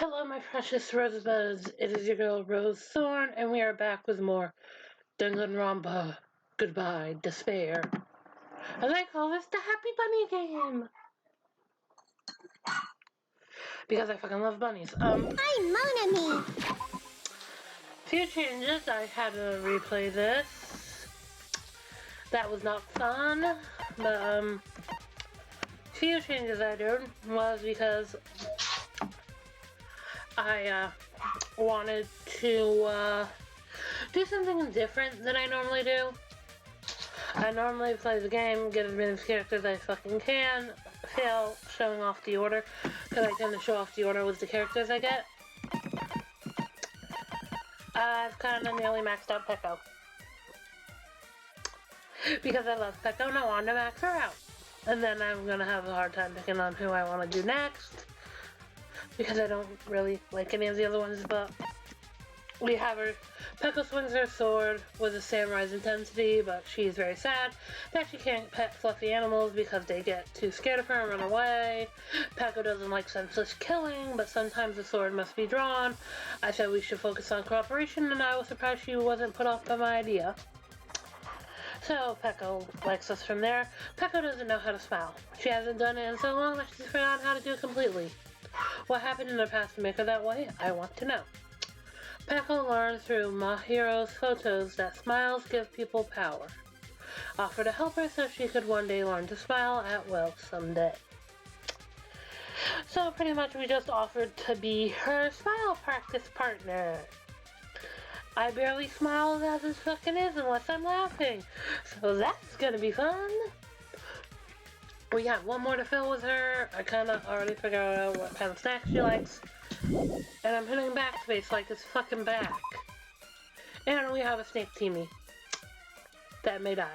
Hello, my precious rosebuds. It is your girl Rose Thorn, and we are back with more Danganronpa. Goodbye, despair. As I call this the Happy Bunny game. Because I fucking love bunnies. Hi, Mon Ami. Few changes. I had to replay this. That was not fun. But, few changes I did was because I, wanted to, do something different than I normally do. I normally play the game, get as many characters as I fucking can, fail showing off the order, because I tend to show off the order with the characters I get. I've kind of nearly maxed out Peko. Because I love Peko and I want to max her out. And then I'm going to have a hard time picking on who I want to do next. Because I don't really like any of the other ones, but we have her. Peko swings her sword with a samurai's intensity, but she's very sad that she can't pet fluffy animals because they get too scared of her and run away. Peko doesn't like senseless killing, but sometimes the sword must be drawn. I said we should focus on cooperation, and I was surprised she wasn't put off by my idea. So Peko likes us from there. Peko doesn't know how to smile. She hasn't done it in so long that she's forgotten how to do it completely. What happened in her past to make her that way? I want to know. Peko learned through Mahiro's photos that smiles give people power. Offered to help her so she could one day learn to smile at will someday. So pretty much we just offered to be her smile practice partner. I barely smile as this fucking is unless I'm laughing. So that's gonna be fun. We got one more to fill with her. I kinda already figured out what kind of snacks she likes. And I'm hitting backspace like it's fucking back. And we have a snake teamie that may die.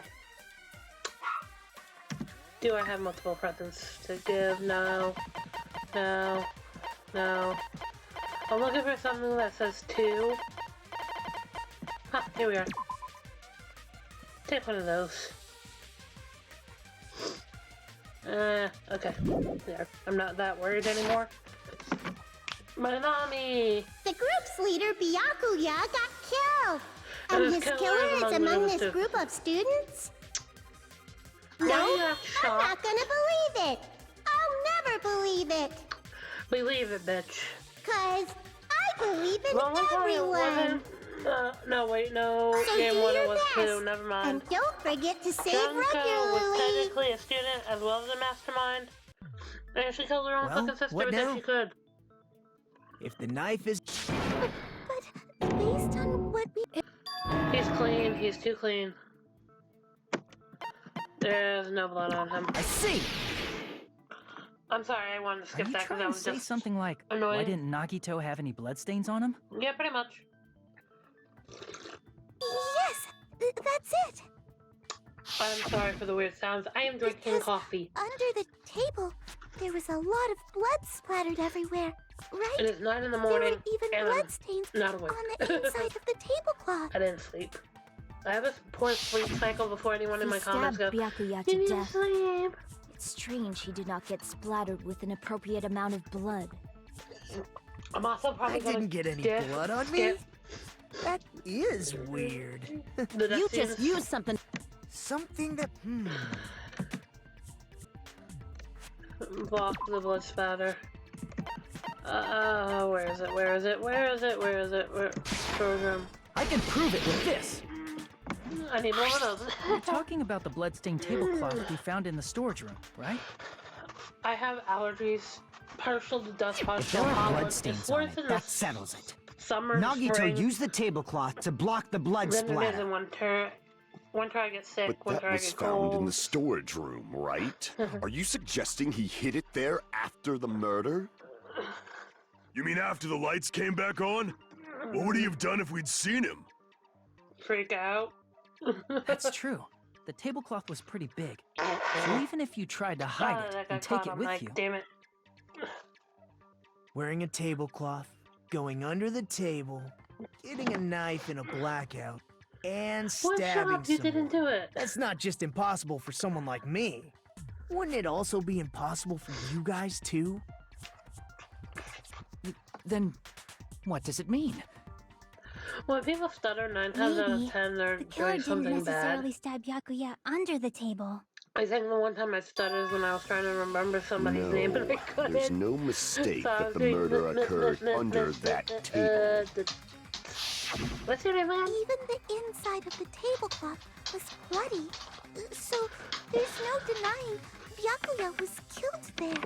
Do I have multiple presents to give? No. No. No. I'm looking for something that says 2. Huh, here we are. Take one of those. Okay. There. I'm not that worried anymore. Manami! The group's leader, Byakuya, got killed. And his killer is among this group of students? No, I'm not gonna believe it. I'll never believe it. Believe it, bitch. 'Cause I believe in everyone. No, wait, no. So Game do 1 your it was best. 2, never mind. And don't forget to save Junko was regularly. technically a student as well as a mastermind. And she killed her own fucking sister because she could. If the knife is... But based on what we... He's clean. He's too clean. There's no blood on him. I see! I'm sorry, I wanted to skip that because that was just something like, annoying. Why didn't Nagito have any bloodstains on him? Yeah, pretty much. Yes, that's it. I'm sorry for the weird sounds. I am drinking coffee. Under the table, there was a lot of blood splattered everywhere, right? It is 9 in the There morning, were even and blood I'm stains not awake. on the inside of the tablecloth. I didn't sleep. I have a poor sleep cycle before anyone in my comments goes, Byakuya "You to need to death. sleep." It's strange he did not get splattered with an appropriate amount of blood. I'm also probably I didn't get any blood on me. That is weird. You just used something. Something that... Block the blood spatter. Where is it? Where is it? Where is it? Where is it? Storage room. I can prove it with this! I need one of those. You're talking about the bloodstained tablecloth we found in the storage room, right? I have allergies. Partial to dust, If partial there to are pollen. bloodstains It's on worse it, in that the settles it. summer, Nagito spring, used the tablecloth to block the blood than it is splatter. in winter. Winter I get sick, But winter that I was get found cold. in the storage room, right? Are you suggesting he hid it there after the murder? You mean after the lights came back on? What would he have done if we'd seen him? Freak out. That's true. The tablecloth was pretty big. So even if you tried to hide that it got and take caught it on with mic, you... Damn it. Wearing a tablecloth, going under the table, getting a knife in a blackout, and Well, shut stabbing up, you didn't someone. do it. That's not just impossible for someone like me. Wouldn't it also be impossible for you guys too? Then, what does it mean? When people stutter 9 times out of Maybe 10, they're the killer doing didn't something necessarily bad. stab Byakuya under the table. I think the one time I stuttered is when I was trying to remember somebody's name and I No, couldn't. there's no mistake So I that was the doing murder occurred under that table. What's your name again? Even the inside of the tablecloth was bloody. So there's no denying Byakuya was killed there.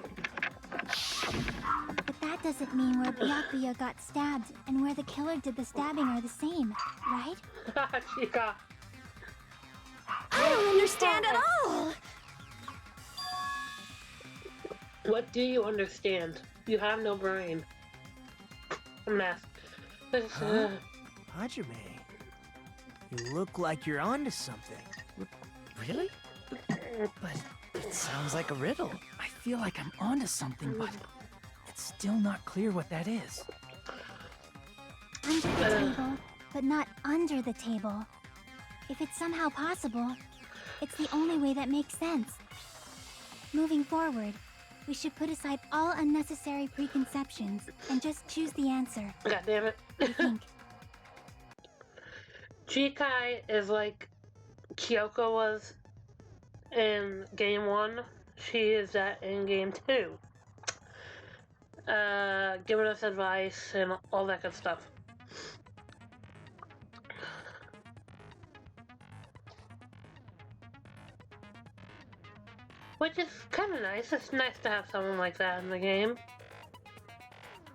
But that doesn't mean where Byakuya got stabbed and where the killer did the stabbing are the same, right? Chica. I don't understand at all! What do you understand? You have no brain. Math. Huh? Hajime, you look like you're onto something. Really? But it sounds like a riddle. I feel like I'm onto something, but it's still not clear what that is. Under the table, but not under the table. If it's somehow possible, it's the only way that makes sense. Moving forward, we should put aside all unnecessary preconceptions and just choose the answer. God damn it. I think. Chikai is like Kyoko was in game 1. She is that in game 2. Giving us advice and all that good stuff. Which is kind of nice. It's nice to have someone like that in the game.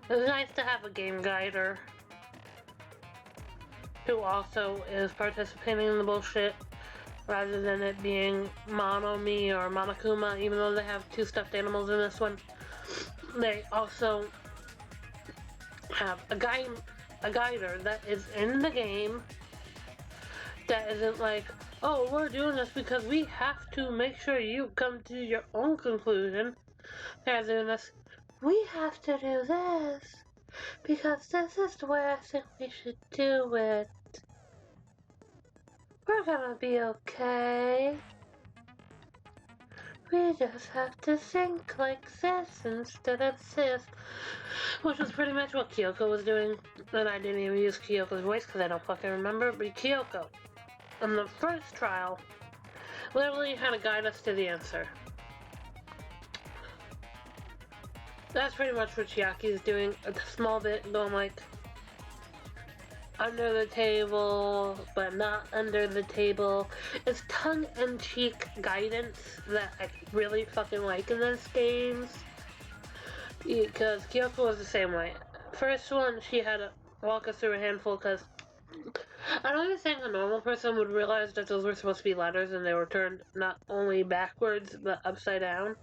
It's nice to have a game guider who also is participating in the bullshit, rather than it being Monomi or Monokuma, even though they have 2 stuffed animals in this one. They also have a guider that is in the game that isn't like, oh, we're doing this because we have to make sure you come to your own conclusion. They're doing this, we have to do this because this is the way I think we should do it. We're gonna be okay. We just have to think like this instead of this. Which was pretty much what Kyoko was doing. And I didn't even use Kyoko's voice because I don't fucking remember. But Kyoko, in the first trial, literally had to guide us to the answer. That's pretty much what Chiaki is doing. A small bit going like, under the table, but not under the table. It's tongue-in-cheek guidance that I really fucking like in these games. Because Kyoko was the same way. First one, she had to walk us through a handful because I don't even think a normal person would realize that those were supposed to be letters and they were turned not only backwards, but upside down.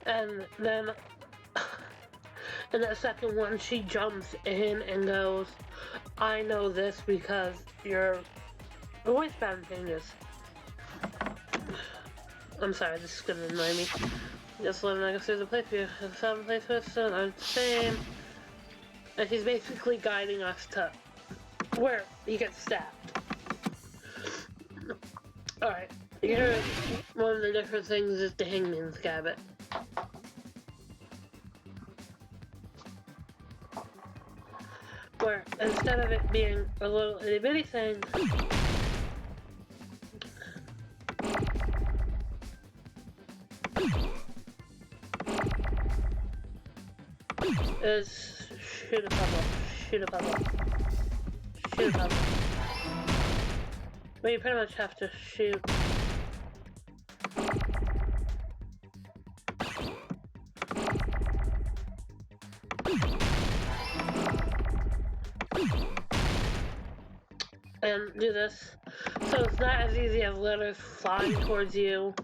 And then, in that second one, she jumps in and goes, I know this because your voice pattern changes. I'm sorry, this is gonna annoy me. Just let me go through the playthrough. The 7 playthroughs are the same. And she's basically guiding us to where you get stabbed. Alright, here, one of the different things is the Hangman's Gambit. Where instead of it being a little itty bitty thing, is shoot a puzzle, shoot a puzzle, shoot a puzzle. Well, you pretty much have to shoot. And do this. So it's not as easy as letters flying towards you.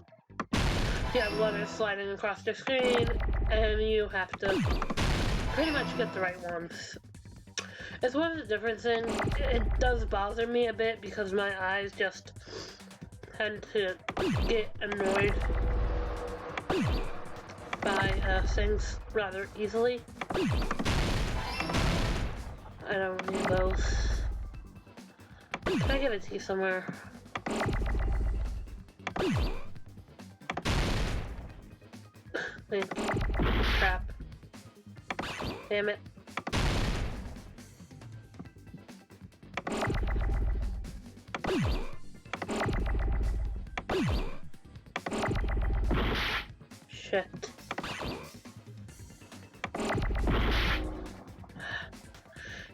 You have letters sliding across the screen, and you have to pretty much get the right ones. It's one of the different things. It does bother me a bit because my eyes just tend to get annoyed by things rather easily. I don't need those. Can I get a tea somewhere? Wait. Crap. Damn it. Shit.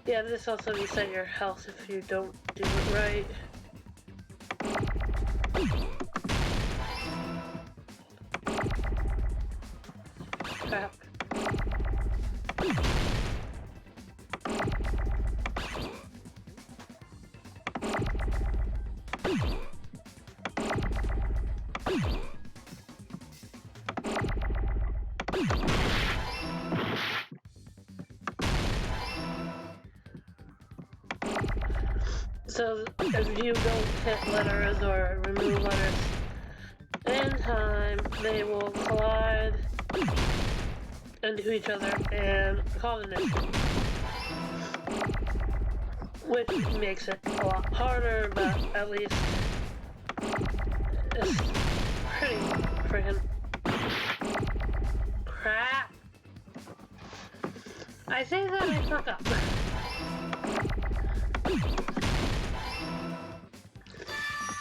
Yeah, this also reset your health if you don't do it right. Crap. So if you don't hit letters or remove letters in time, they will collide into each other and cause an issue. Which makes it a lot harder, but at least it's pretty freaking crap. I say that I fuck up.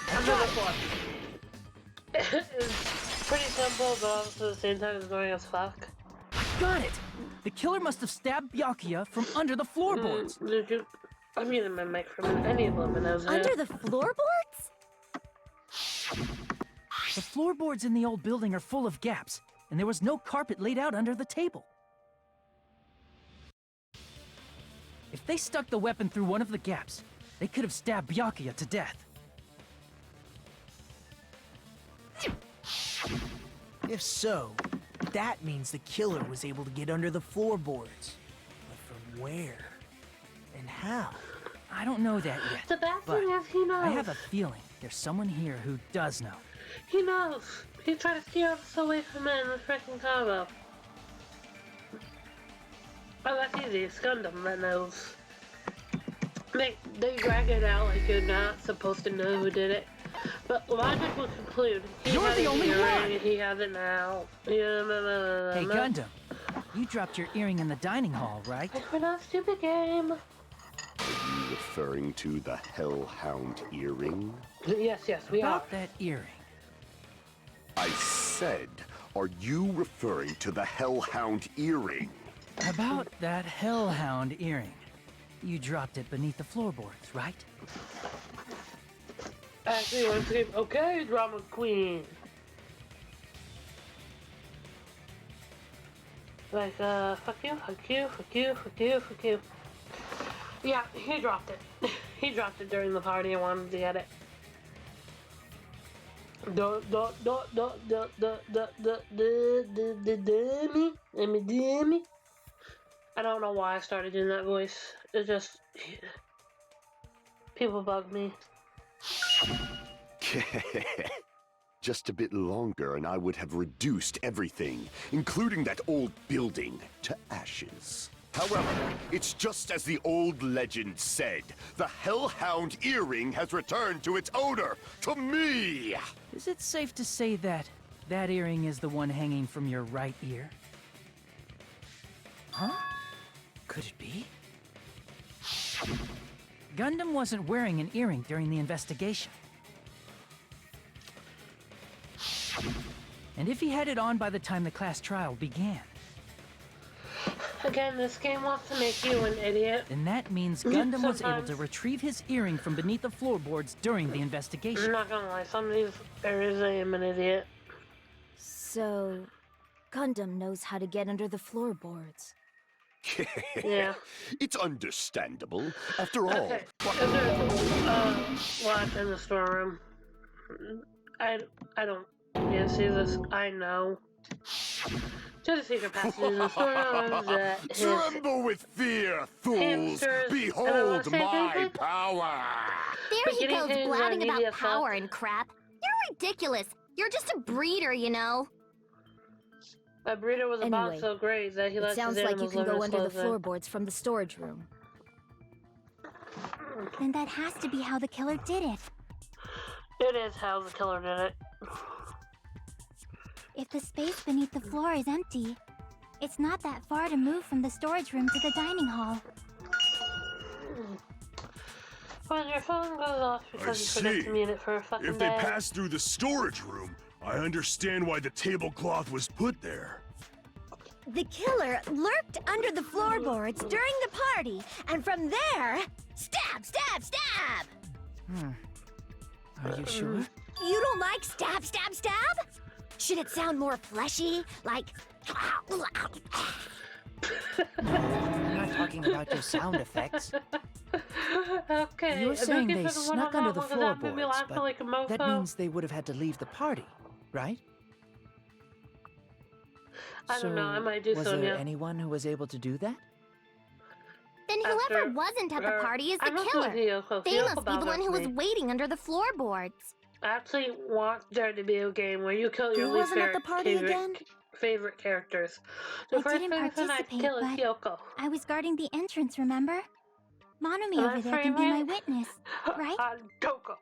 Another one. It's pretty simple, but also at the same time it's annoying as fuck. Got it! The killer must have stabbed Byakuya from under the floorboards. Did you? I'm using my mic from any of them, and I was Under the floorboards? The floorboards in the old building are full of gaps, and there was no carpet laid out under the table. If they stuck the weapon through one of the gaps, they could have stabbed Byakuya to death. If so, that means the killer was able to get under the floorboards. But from where? And how? I don't know that yet. The bad but thing is he knows. I have a feeling there's someone here who does know. He knows. He tried to steer us away from it in the freaking combo. Oh, that's easy. It's Gundam that knows. They drag it out like you're not supposed to know who did it. But logic will conclude. You're the only one! He has it now. Hey, Gundam. You dropped your earring in the dining hall, right? We're not a stupid game. Are you referring to the Hellhound earring? Yes, we are. About that earring. I said, are you referring to the Hellhound earring? About that Hellhound earring. You dropped it beneath the floorboards, right? Actually, one scream, okay, drama queen. Like, fuck you, fuck you, fuck you, fuck you, fuck you. Yeah, he dropped it. He dropped it during the party and wanted to get it. Dummy. I don't know why I started doing that voice. It just... People bug me. Just a bit longer and I would have reduced everything, including that old building, to ashes. However, it's just as the old legend said. The Hellhound earring has returned to its owner, to me! Is it safe to say that that earring is the one hanging from your right ear? Huh? Could it be? Gundam wasn't wearing an earring during the investigation. And if he had it on by the time the class trial began... Again, this game wants to make you an idiot. Then that means Gundam was able to retrieve his earring from beneath the floorboards during the investigation. I'm not gonna lie, some of these areas I am an idiot. So, Gundam knows how to get under the floorboards. Yeah. It's understandable. After all... Okay, is there, watch in the storeroom? I don't need to see this. I know. To the secret passages in the storerooms that Tremble with fear, fools! hamsters, Behold my power! There he Beginning goes things are blabbing about media power and crap. You're ridiculous. You're just a breeder, you know. A breeder was a box Anyway, so great that he It lets sounds his like you animals can live in go his under the clothing. floorboards from the storage room. Then that has to be how the killer did it. It is how the killer did it. If the space beneath the floor is empty, it's not that far to move from the storage room to the dining hall. When your phone goes off because you forget to mute it for a fucking If they day. passed through the storage room, I understand why the tablecloth was put there. The killer lurked under the floorboards during the party, and from there, stab, stab, stab! Are you sure? You don't like stab, stab, stab? Should it sound more fleshy, like... I'm not talking about your sound effects. Okay. You're saying they for the snuck one-on-one under the because that made me floorboards, laugh but like a mofo. that means they would have had to leave the party, right? I don't know, I might do was so, there yeah. anyone who was able to do that? Then whoever wasn't at the party is the killer. They must be the one who was waiting under the floorboards. I actually want there to be a game where you kill your Who least wasn't at the party again? favorite characters. The I first didn't person I'd participate, kill is but Kyoko. I was guarding the entrance, remember? Monami And over my there can be my favorite? witness, right? Kyoko.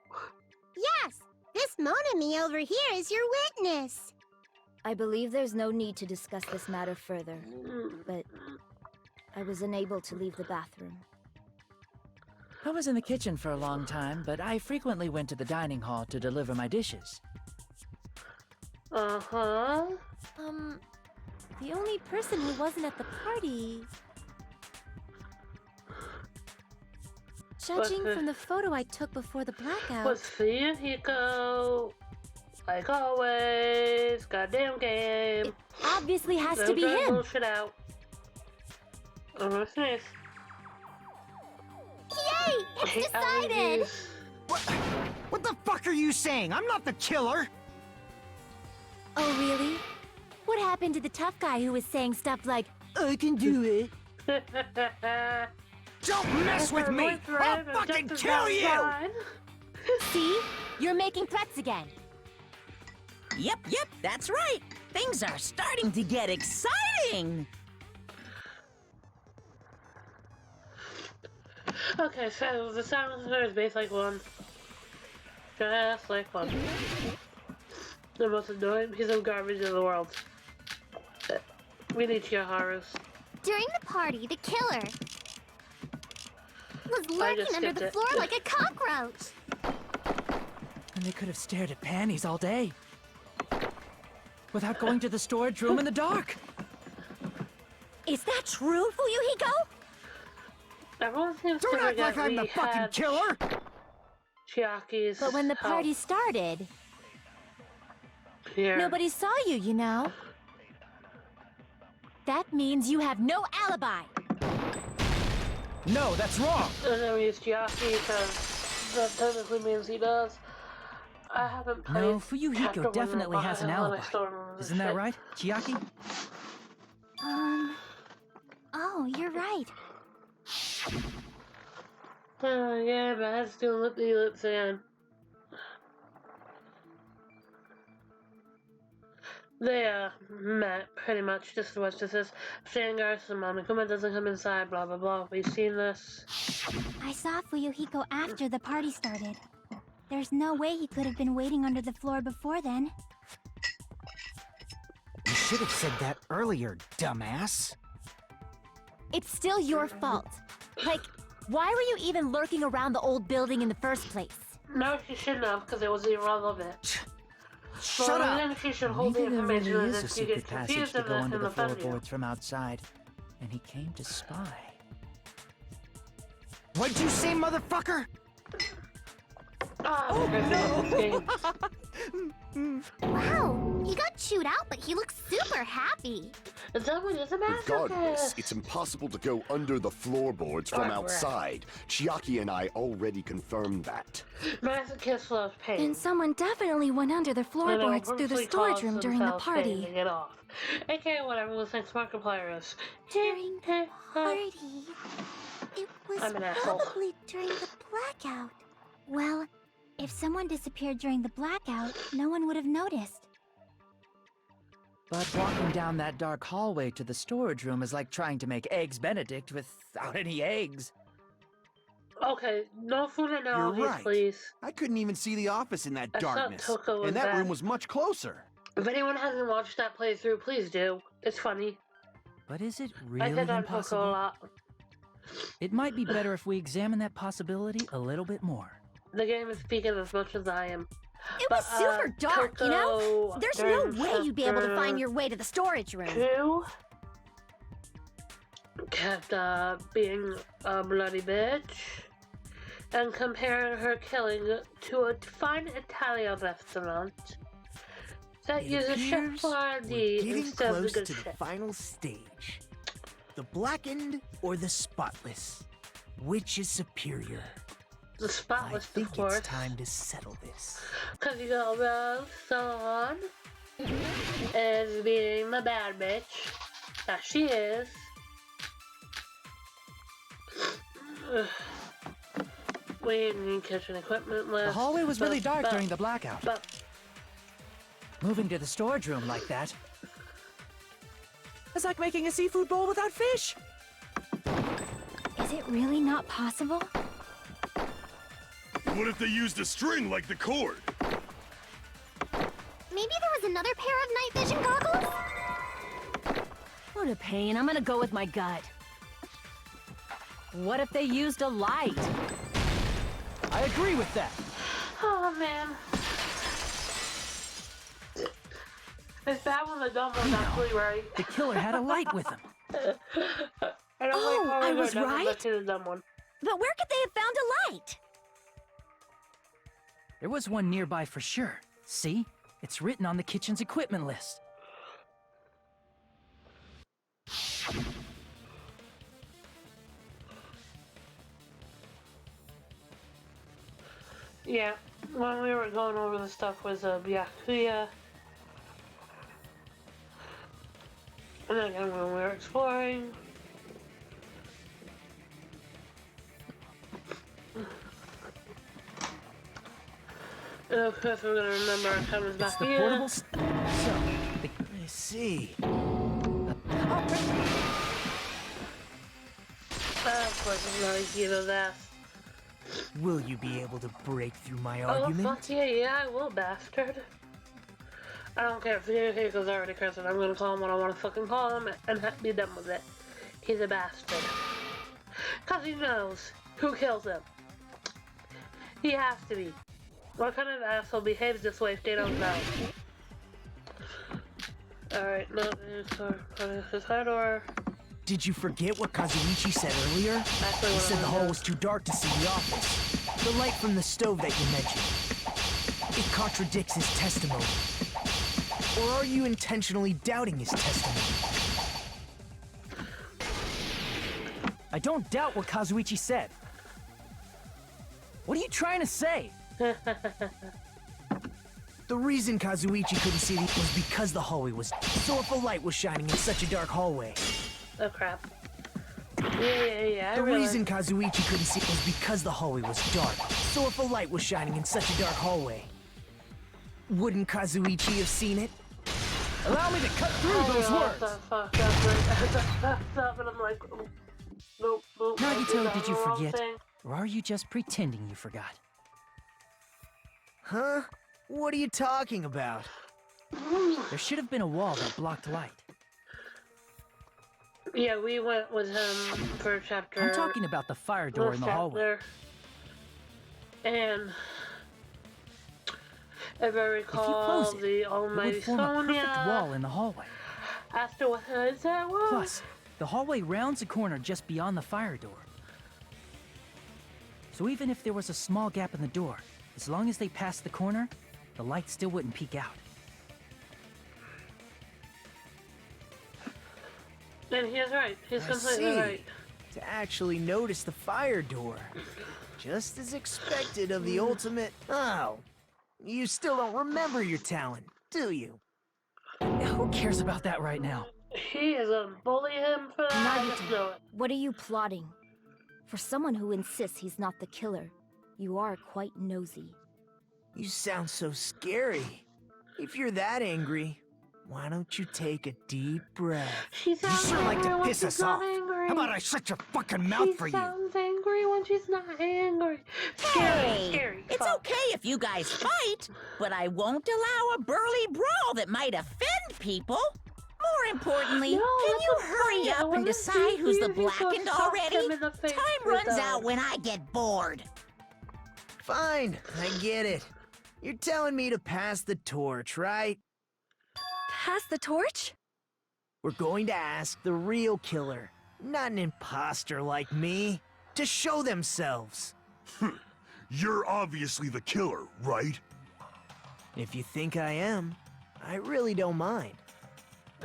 Yes! This Monami over here is your witness! I believe there's no need to discuss this matter further, but I was unable to leave the bathroom. I was in the kitchen for a long time, but I frequently went to the dining hall to deliver my dishes. Uh-huh. The only person who wasn't at the party... Judging from the photo I took before the blackout... Was Hiko. Like always. Goddamn game. It obviously has to Don't be try him! bullshit out. I'm gonna sneeze. Yay! I It's hate decided! allergies. What the fuck are you saying? I'm not the killer! Oh, really? What happened to the tough guy who was saying stuff like, I can do it. Don't mess with me! I'll fucking kill you! see? You're making threats again. Yep, that's right. Things are starting to get exciting. Okay, so the silencer is based like one. Just like one. The most annoying piece of garbage in the world. We need Chiharu's. During the party, the killer was lurking under the floor like a cockroach. And they could have stared at panties all day. Without going to the storage room in the dark. Is that true, Fuyuhiko? Everyone seems Don't to act forget like I'm the we fucking had killer! Chiaki's But when the party help started, here. nobody saw you, you know. That means you have no alibi. No, that's wrong! And then we use Chiaki because that technically means he does. I haven't played. No, Fuyuhiko definitely has an alibi. Isn't that shit. right, Chiaki? Oh, you're right. Oh, yeah, but let's do lippy lips again. They, met, pretty much, just what this is. Shangar, Monokuma doesn't come inside, blah, blah, blah. We've seen this. I saw Fuyuhiko after the party started. There's no way he could have been waiting under the floor before then. You should have said that earlier, dumbass. It's still your fault. Like, why were you even lurking around the old building in the first place? No, she shouldn't have, because it was irrelevant. Shut up! Then she should hold Maybe the there information really and is a if you get secret passage confused to in go under the thumbnail. floorboards from outside. And he came to spy. What'd you say, motherfucker? Oh, no! Wow, he got chewed out, but he looks super happy. Someone is a Regardless, masochist. it's impossible to go under the floorboards from Alright. outside. Chiaki and I already confirmed that. Masochist loves pain. Then someone definitely went under the And floorboards they'll through the purposely storage cause room during the themselves pain party. to get off. AKA whatever listening to Markiplier is. During the party? It was I'm an asshole. probably during the blackout. Well, if someone disappeared during the blackout, no one would have noticed. But walking down that dark hallway to the storage room is like trying to make Eggs Benedict without any eggs. Okay, no food You're analogies, right. please. I couldn't even see the office in that I thought darkness. Toko was And that bad. room was much closer. If anyone hasn't watched that playthrough, please do. It's funny. But is it I really hit on Toko a impossible? lot. It might be better if we examine that possibility a little bit more. The game is speaking as much as I am. It was super dark, you know? There's no way you'd be able to find your way to the storage room. Two kept being a bloody bitch and comparing her killing to a fine Italian restaurant that It uses Chef appears we're Boyardee getting instead of the close good to the chef. final stage. The blackened or the spotless? Which is superior? The I spotless, think of course. it's time to settle this. Because you got Rose Salon as being the bad bitch that she is. We need kitchen equipment list. The hallway was really dark during the blackout. But Moving to the storage room like that. It's like making a seafood bowl without fish. Is it really not possible? What if they used a string like the cord? Maybe there was another pair of night vision goggles? What a pain. I'm gonna go with my gut. What if they used a light? I agree with that. oh man. It's bad when the dumb one's actually right. The killer had a light with him. I don't Oh, like how I the was dumb one's right? actually the dumb one. But where could they have found a light? There was one nearby for sure. See? It's written on the kitchen's equipment list. Yeah, when we were going over the stuff was Byakuya. And then again when we were exploring. And of course we're gonna remember our times back It's the here. portable. So, the I see. Of course I'm not a kid of that. Will you be able to break through my Oh argument? fuck yeah, I will, bastard. I don't care if the vehicle's already cursing. I'm gonna call him what I want to fucking call him and be done with it. He's a bastard. Cause he knows who kills him. He has to be. What kind of asshole behaves this way if they don't know? Alright, no, this high door. Did you forget what Kazuichi said earlier? Actually, He what said I the wanna hall do. was too dark to see the office. The light from the stove that you mentioned. It contradicts his testimony. Or are you intentionally doubting his testimony? I don't doubt what Kazuichi said. What are you trying to say? The reason Kazuichi couldn't see it was because the hallway was dark. So if a light was shining in such a dark hallway, Oh crap. Yeah, I the realize. reason Kazuichi couldn't see it was because the hallway was dark. So if a light was shining in such a dark hallway, wouldn't Kazuichi have seen it? Allow me to cut through I those realized words. that fucked up, like, and I'm like, nope. Nagito, that's did you the wrong forget? thing. Or are you just pretending you forgot? Huh? What are you talking about? There should have been a wall that blocked light. Yeah, we went with him for chapter. I'm talking about the fire door in the hallway. And if I recall, close it, the It Almighty would form a perfect Sonia wall in the hallway. asked her what his that was. Plus, the hallway rounds a corner just beyond the fire door. So even if there was a small gap in the door, as long as they passed the corner, the light still wouldn't peek out. And he is right. He's I completely see. right. To actually notice the fire door. Just as expected of the ultimate... Oh. You still don't remember your talent, do you? Who cares about that right now? He is gonna bully him for that. I just Nagito, know it. what are you plotting? For someone who insists he's not the killer, you are quite nosy. You sound so scary. If you're that angry, why don't you take a deep breath? She You sounds sure like angry to when piss she's us not off. angry. How about I shut your fucking mouth She for you? sounds angry when she's not angry. Hey, Scary. it's Fuck. okay if you guys fight, but I won't allow a burly brawl that might offend people. More importantly, No, can let you them hurry fight. I up and wanna decide see who's the if he goes blackened sock already? him in the face Time with runs that. out when I get bored. Fine, I get it. You're telling me to pass the torch, right? Pass the torch? We're going to ask the real killer, not an imposter like me, to show themselves. You're obviously the killer, right? If you think I am, I really don't mind.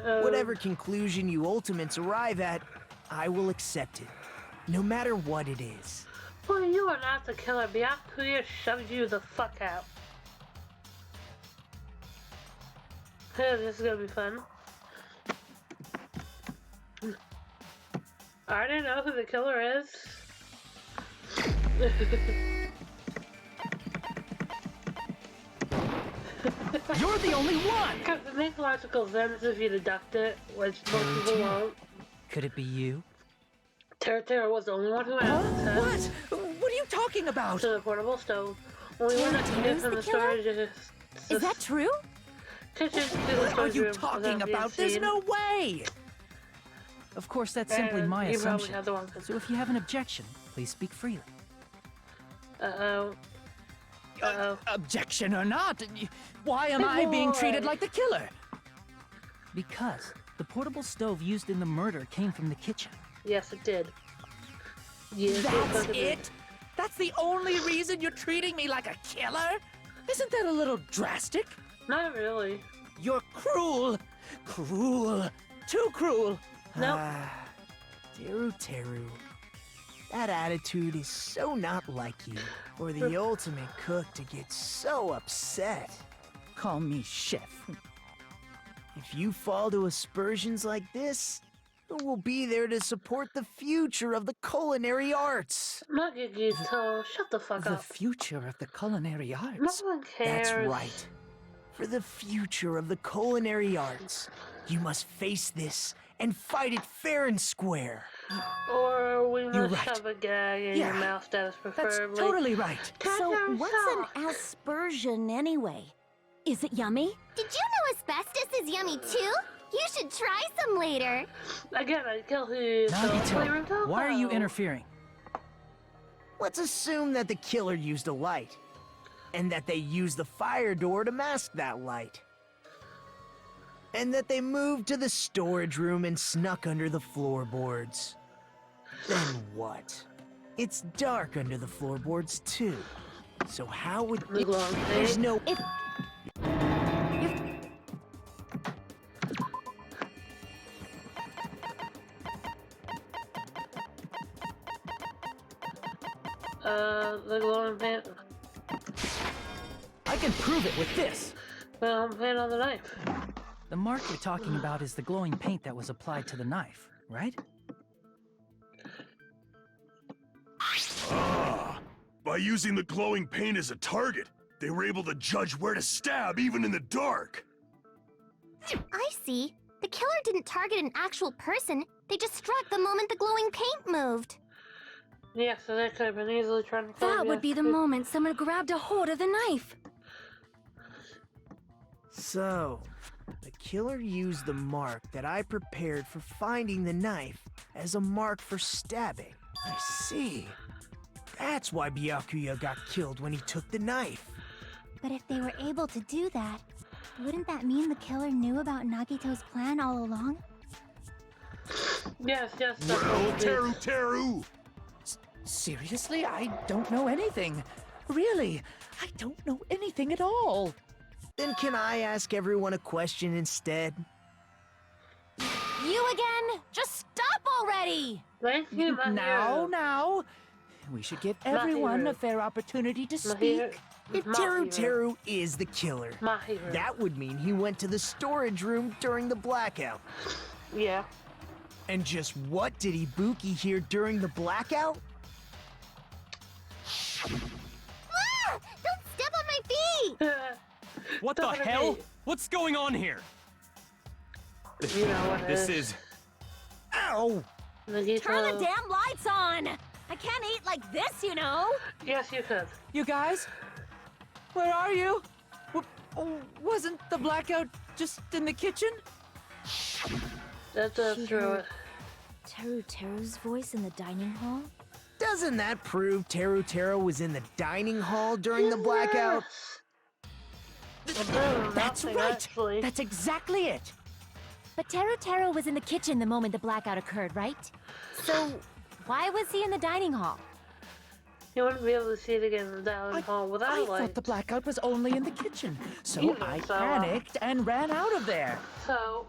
Whatever conclusion you ultimates arrive at, I will accept it, no matter what it is. Boy, you are not the killer. Byakuya shoved you the fuck out. This is gonna be fun. I already know who the killer is. You're the only one! Because it makes logical sense if you deduct it, which most people won't. Could it be you? Tera was the only one who asked What? What are you talking about? to the portable stove. Only one that can get from the storage Is that true? kitchen to the What are storage you room talking without being about? There's seen. no way! Of course, that's simply And my you probably assumption. have the wrong So if you have an objection, please speak freely. Uh-oh. Uh-oh. Objection or not, why am Big I being boy. treated like the killer? Because the portable stove used in the murder came from the kitchen. Yes, it did. Yes, That's did. it? That's the only reason you're treating me like a killer? Isn't that a little drastic? Not really. You're cruel. Cruel. Too cruel. Nope. Teru. That attitude is so not like you, for the ultimate cook to get so upset. Call me chef. If you fall to aspersions like this, who will be there to support the future of the culinary arts? Not Yagito. Shut the fuck The up. future of the culinary No arts. one cares. That's right. For the future of the culinary arts, you must face this and fight it fair and square. Or we You're must right. shove a gag in your Yeah, mouth, that is That's preferably. totally right. So Catch what's yourself. an aspersion anyway? Is it yummy? Did you know asbestos is yummy too? You should try some later. Again, I kill who flavor Nagito, why are you interfering? Let's assume that the killer used a light, and that they used the fire door to mask that light. And that they moved to the storage room and snuck under the floorboards. Then what? It's dark under the floorboards too. So how would there's no the glowing paint. I can prove it with this. Paint on the knife. The mark you're talking about is the glowing paint that was applied to the knife, right? Ah, by using the glowing paint as a target, they were able to judge where to stab even in the dark. I see. The killer didn't target an actual person. They just struck the moment the glowing paint moved. Yeah, so they could have been easily trying to kill That you. would be the moment someone grabbed a hold of the knife. So, the killer used the mark that I prepared for finding the knife as a mark for stabbing. I see. That's why Byakuya got killed when he took the knife. But if they were able to do that, wouldn't that mean the killer knew about Nagito's plan all along? Yes, that's Well, what it is. Teru! Seriously? I don't know anything. Really, I don't know anything at all. Then can I ask everyone a question instead? You again? Just stop already! Thank you, my hero. Now. We should give everyone hero. a fair opportunity to My hero. speak. If My Teru hero. Teru is the killer, My hero. that would mean he went to the storage room during the blackout. Yeah. And just what did Ibuki hear during the blackout? Ah! Don't step on my feet! What the Don't hell? be- What's going on here? You know what it This is. is... Ow! Turn the damn lights on! I can't eat like this, you know? Yes, you could. You guys? Where are you? Wasn't the blackout just in the kitchen? That's She through heard it. Teru's voice in the dining hall? Doesn't that prove Teru was in the dining hall during the blackout? That's Nothing, right! actually. That's exactly it! But Teru was in the kitchen the moment the blackout occurred, right? So, why was he in the dining hall? You wouldn't be able to see it again in the dining hall without I a light. thought the blackout was only in the kitchen, so Even I so, panicked and ran out of there. So,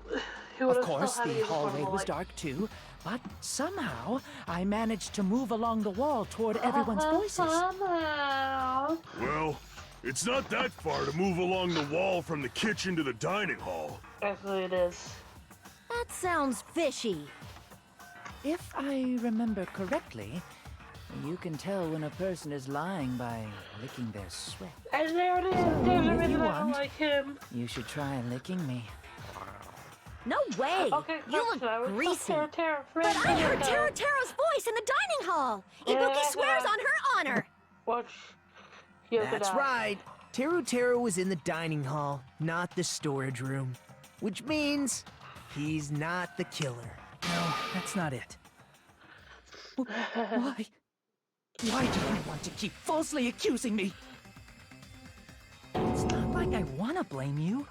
you would Of have course, still had to the use one of hallway the was lights. dark too, but somehow I managed to move along the wall toward everyone's voices. Somehow. Well, it's not that far to move along the wall from the kitchen to the dining hall. Actually, it is. That sounds fishy. If I remember correctly, you can tell when a person is lying by licking their sweat. And there it is. There's if a you reason I don't want. like him. You should try licking me. No way! Okay, You so I look would greasy. Tara, But I heard Teru's voice in the dining hall! Ibuki Yeah. swears on her honor! Watch. Yoko That's die. right. Teru was in the dining hall, not the storage room. Which means he's not the killer. No, that's not it. Why? Why do you want to keep falsely accusing me? It's not like I want to blame you.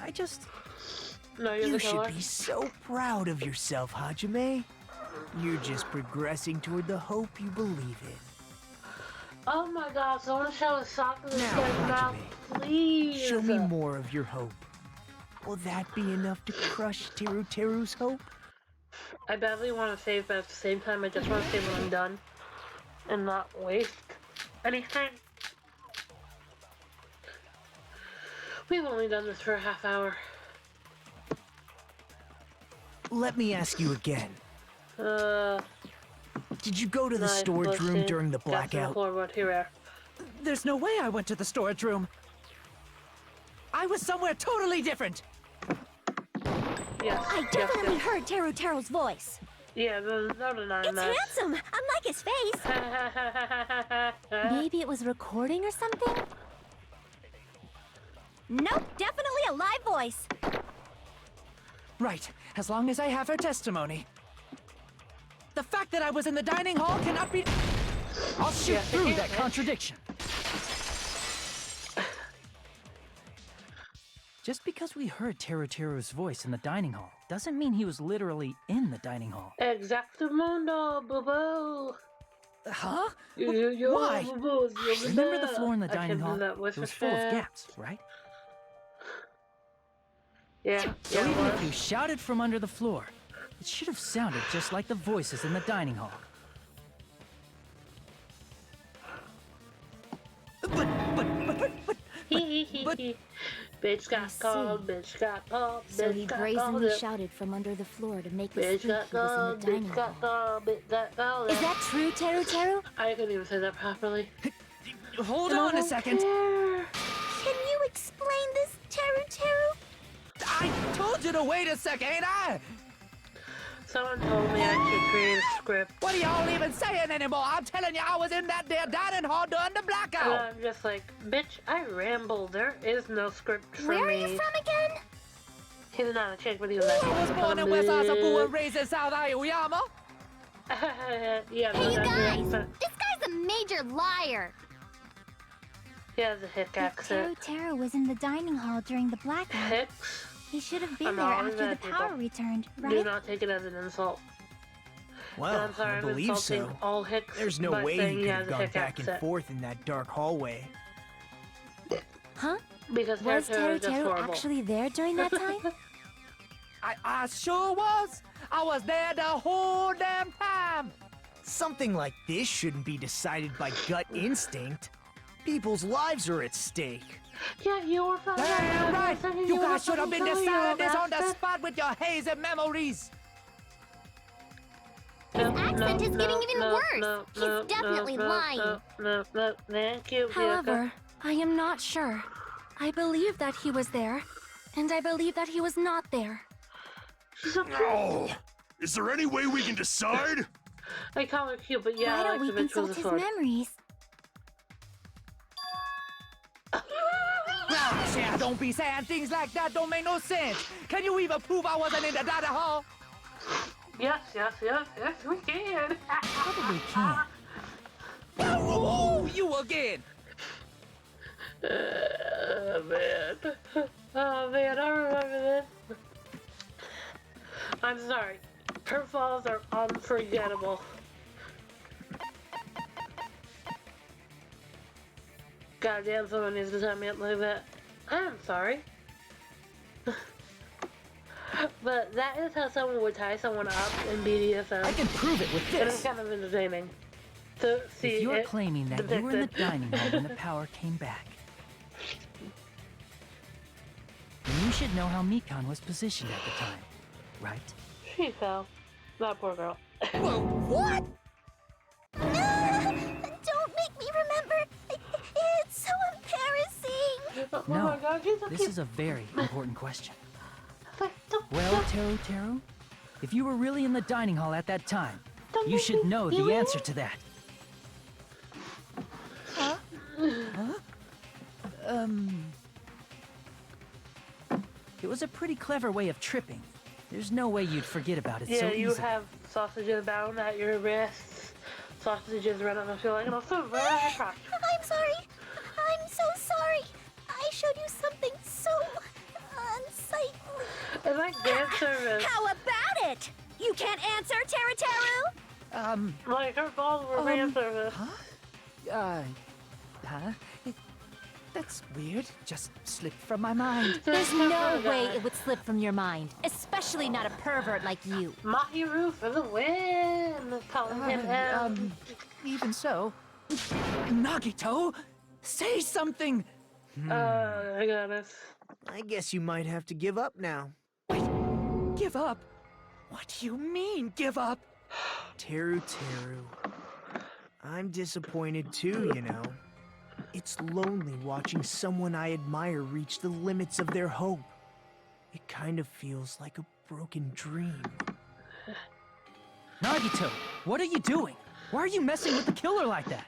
I just... No, you're You the should killer. be so proud of yourself, Hajime. You're just progressing toward the hope you believe in. Oh my god, someone show a sock in this Now, guy's mouth, Hajime, please. Show me more of your hope. Will that be enough to crush Teru's hope? I badly want to save, but at the same time, I just want to save when I'm done. And not waste anything. We've only done this for a half hour. Let me ask you again. Did you go to the Nice, storage room listen. during the That's the blackout? floorboard, here we are. There's no way I went to the storage room. I was somewhere totally different. Yes. I definitely heard Teru's voice. Yeah, there's no denying It's that. handsome, unlike his face. Maybe it was recording or something? Nope, definitely a live voice. Right, as long as I have her testimony. The fact that I was in the dining hall cannot be... I'll shoot Yeah, through yeah, that yeah. contradiction. Just because we heard Teru's voice in the dining hall doesn't mean he was literally in the dining hall. Exactamundo, boo-boo. Huh? Yo, Why? boo-boos, yo, Remember the boo-boo. floor in the I dining can hall? do that with It was a full of fan. gaps, right? Yeah, So yeah, even it if you was. shouted from under the floor, it should have sounded just like the voices in the dining hall. But Bitch got see. called, bitch got called, So he bitch got brazenly called. shouted from under the floor to make us Bitch think he got was in called, the dining bitch hall. got called, bitch got called. Is that true, Teru? I couldn't even say that properly. hold And I on a don't second. care. Can you explain this, Teru? I told you to wait a second, ain't I? Someone told me I should create a script. What are y'all even saying anymore? I'm telling you, I was in that there dining hall during the And blackout. I'm just like, bitch, I ramble. There is no script for Where are me. you from again? He's not a chick, but he was I was born in West Asabu and raised in South Aoyama. Yeah, Hey, you that's guys! it. This guy's a major liar! He has a hick accent. Teru was in the dining hall during the blackout. Hicks? He should have I'm been there always after the bad people. power returned, Do right? not take it as an insult. Well, I'm sorry, I I'm believe insulting so. all Hicks There's no by way saying he could has have a gone hick back and accent. forth in that dark hallway. Huh? Because Was Teru is just Teru horrible. actually there during that time? I sure was. I was there the whole damn time. Something like this shouldn't be decided by gut instinct. People's lives are at stake. Yeah, you were fine. Damn right. You guys should have been deciding this on the spot. spot with your hazy memories. His accent is getting even worse. He's definitely lying. No, thank you, However, I am not sure. I believe that he was there, and I believe that he was not there. She's so cute. Oh, is there any way we can decide? I call her cute, but yeah, Why I don't like we the bitch consult with the his sword. memories? Cher, don't be saying things like that. Don't make no sense. Can you even prove I wasn't in the data hall? Yes, we can. Probably can. Oh, you again. Man. Oh man, I remember this. I'm sorry. Her falls are unforgettable. Goddamn, someone needs to tie me up like that. I'm sorry. But that is how someone would tie someone up in BDSM. I can prove it with It is this. kind of entertaining to see If you're it claiming that you were in the depicted. dining hall when the power came back, then you should know how Mikan was positioned at the time, right? She fell. That poor girl. Well, what? Don't make me remember. It's so embarrassing. Oh No, my god, she's so this cute. is a very important question. Don't- Well, Teru, if you were really in the dining hall at that time, don't you make should me know do the it. answer to that. It was a pretty clever way of tripping. There's no way you'd forget about it so Yeah, you easily. have sausages bound at your wrists. Sausages running on your leg, and also right on your crotch. I'm sorry. I'm so sorry. I showed you something so unsightly. It's like dance service. How about it? You can't answer, Teru? Like her balls were dance service. Huh? That's weird. Just slipped from my mind. There's no way it would slip from your mind, especially not a pervert like you. Mahiru for the win! Calling him M. Even so. Nagito, say something! I got it. I guess you might have to give up now. Give up? What do you mean, give up? Teru. I'm disappointed too, you know. It's lonely watching someone I admire reach the limits of their hope. It kind of feels like a broken dream. Nagito, what are you doing? Why are you messing with the killer like that?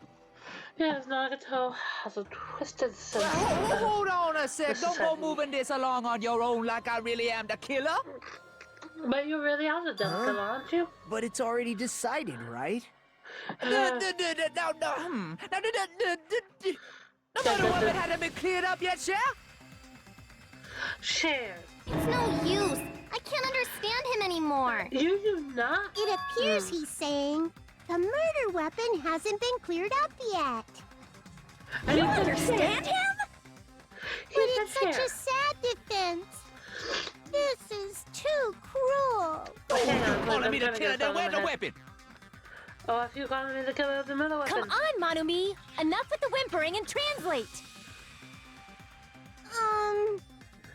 Yes, Nagato has a twisted sense. Hold on a sec. This Don't is go heavy. moving this along on your own like I really am the killer. But you really are the devil, Huh? aren't you? But it's already decided, right? No matter what, it hadn't been cleared up yet, Cher? Share. It's no use. I can't understand him anymore. You do not. It appears he's saying the murder weapon hasn't been cleared up yet. I didn't Understand him? He But said it's such share. a sad defense. This is too cruel. Wait, hang on, Calling I'm me the gonna killer, get then some where's in the my head. weapon? Oh, if you calling me the killer of the middle weapon. Come on, Manumi. Enough with the whimpering and translate.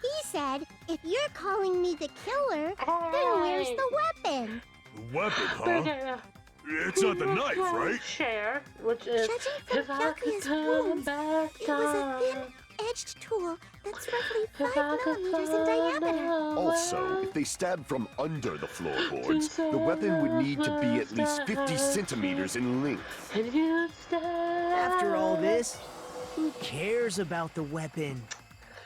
He said, if you're calling me the killer, then where's the weapon? The weapon, huh? Okay, It's not the knife, right? Share, which is Judging from if I could Hyakuya's turn wounds, back It was a time. thin-edged tool that's roughly If I 5 could millimeters in find diameter. a Also, way if they stab from under the floorboards, the weapon would need to be at least 50 centimeters in length. and you stay. After all this, who cares about the weapon?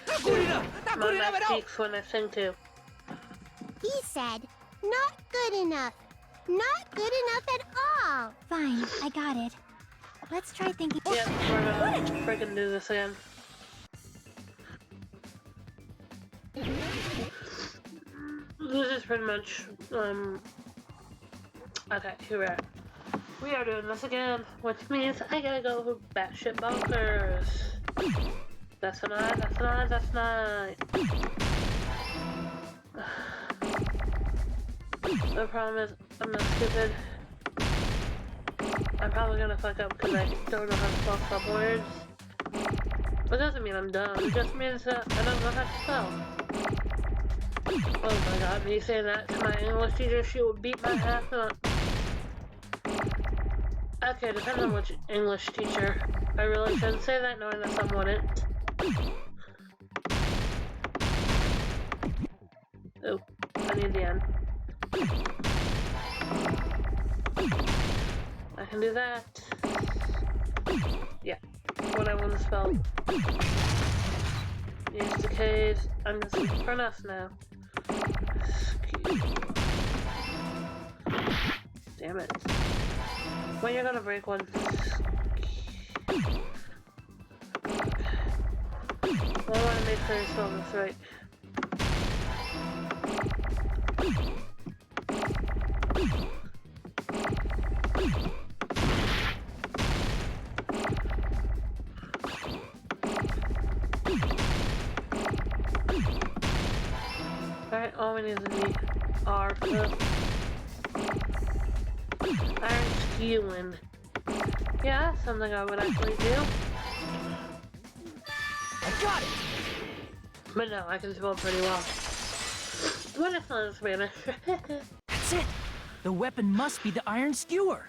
Not good enough! Not My good enough mouth at all! peaks when I sing too. He said, not good enough. Not good enough at all. Fine, I got it. Let's try thinking. Yeah, we're gonna freaking do this again. This is pretty much, okay, here we're at. We are doing this again, which means I gotta go batshit bonkers. That's an eye, that's an eye, that's an eye. The problem is, I'm not stupid. I'm probably gonna fuck up because I don't know how to spell some words. It doesn't mean I'm dumb, it just means that I don't know how to spell. Oh my god, me saying that to my English teacher, she would beat my ass up. Okay, depending on which English teacher. I really shouldn't say that knowing that some wouldn't. Oh, I need the end. I can do that. Yeah. What I want to spell. Use decayed. I'm missing Pronounce now. Damn it. When you're gonna break one. Well, I want to make sure you spell this right. Alright, all we need is the R for this. Iron skewing. Yeah, that's something I would actually do. I got it! But no, I can spell pretty well. What if not in Spanish? That's it! The weapon must be the iron skewer!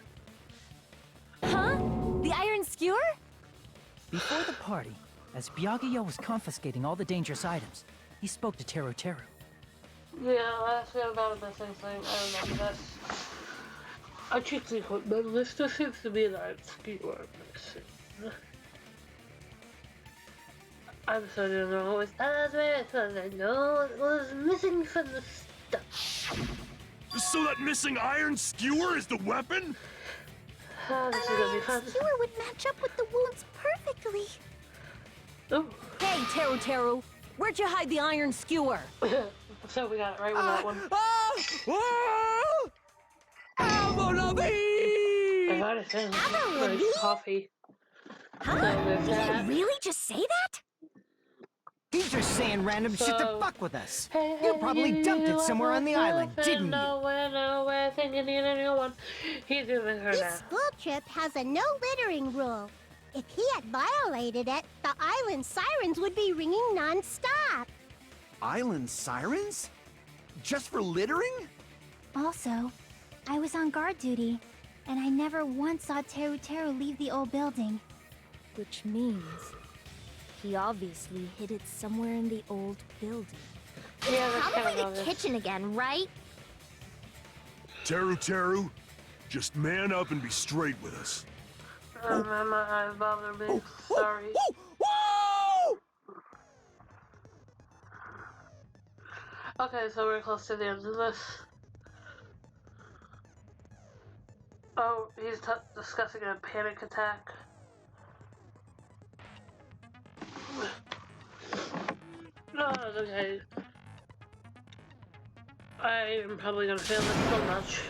Huh? The iron skewer? Before the party, as Byakuya was confiscating all the dangerous items, he spoke to Teru Teru. Yeah, that's about a missing thing. I remember this. I checked the equipment list. There seems to be an iron skewer missing. I'm so don't know what I know it was missing from the stuff. So that missing iron skewer is the weapon? Oh, this is gonna be fun. Skewer would match up with the wounds perfectly. Oh. Hey, Teru Teru, where'd you hide the iron skewer? So we got it right with that one. I got it in. Like coffee. Huh? So there's Did that. he really just say that? He's just saying random shit to So- fuck with us. Hey, You probably dumped it somewhere on the island, didn't you? Nowhere, thinking you need a new one. He's doing her This now. school trip has a no littering rule. If he had violated it, the island sirens would be ringing non-stop. Island sirens? Just for littering? Also, I was on guard duty, and I never once saw Teru Teru leave the old building. Which means he obviously hid it somewhere in the old building. Yeah, that's kind Probably of the obvious. kitchen again, right? Teru Teru, just man up and be straight with us. My eyes bother me. Sorry. Okay, so we're close to the end of this. Oh, he's discussing a panic attack. No, it's okay. I am probably gonna fail this so much.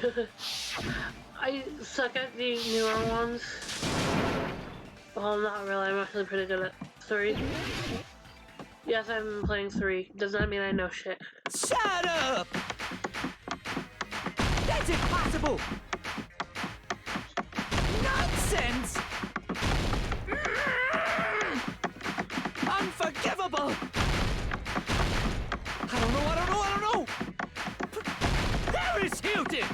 I suck at the newer ones. Well, not really. I'm actually pretty good at 3. Yes, I've been playing 3. Does not mean I know shit. Shut up! That's impossible! Nonsense! Unforgivable! I don't know! Paris Hilton!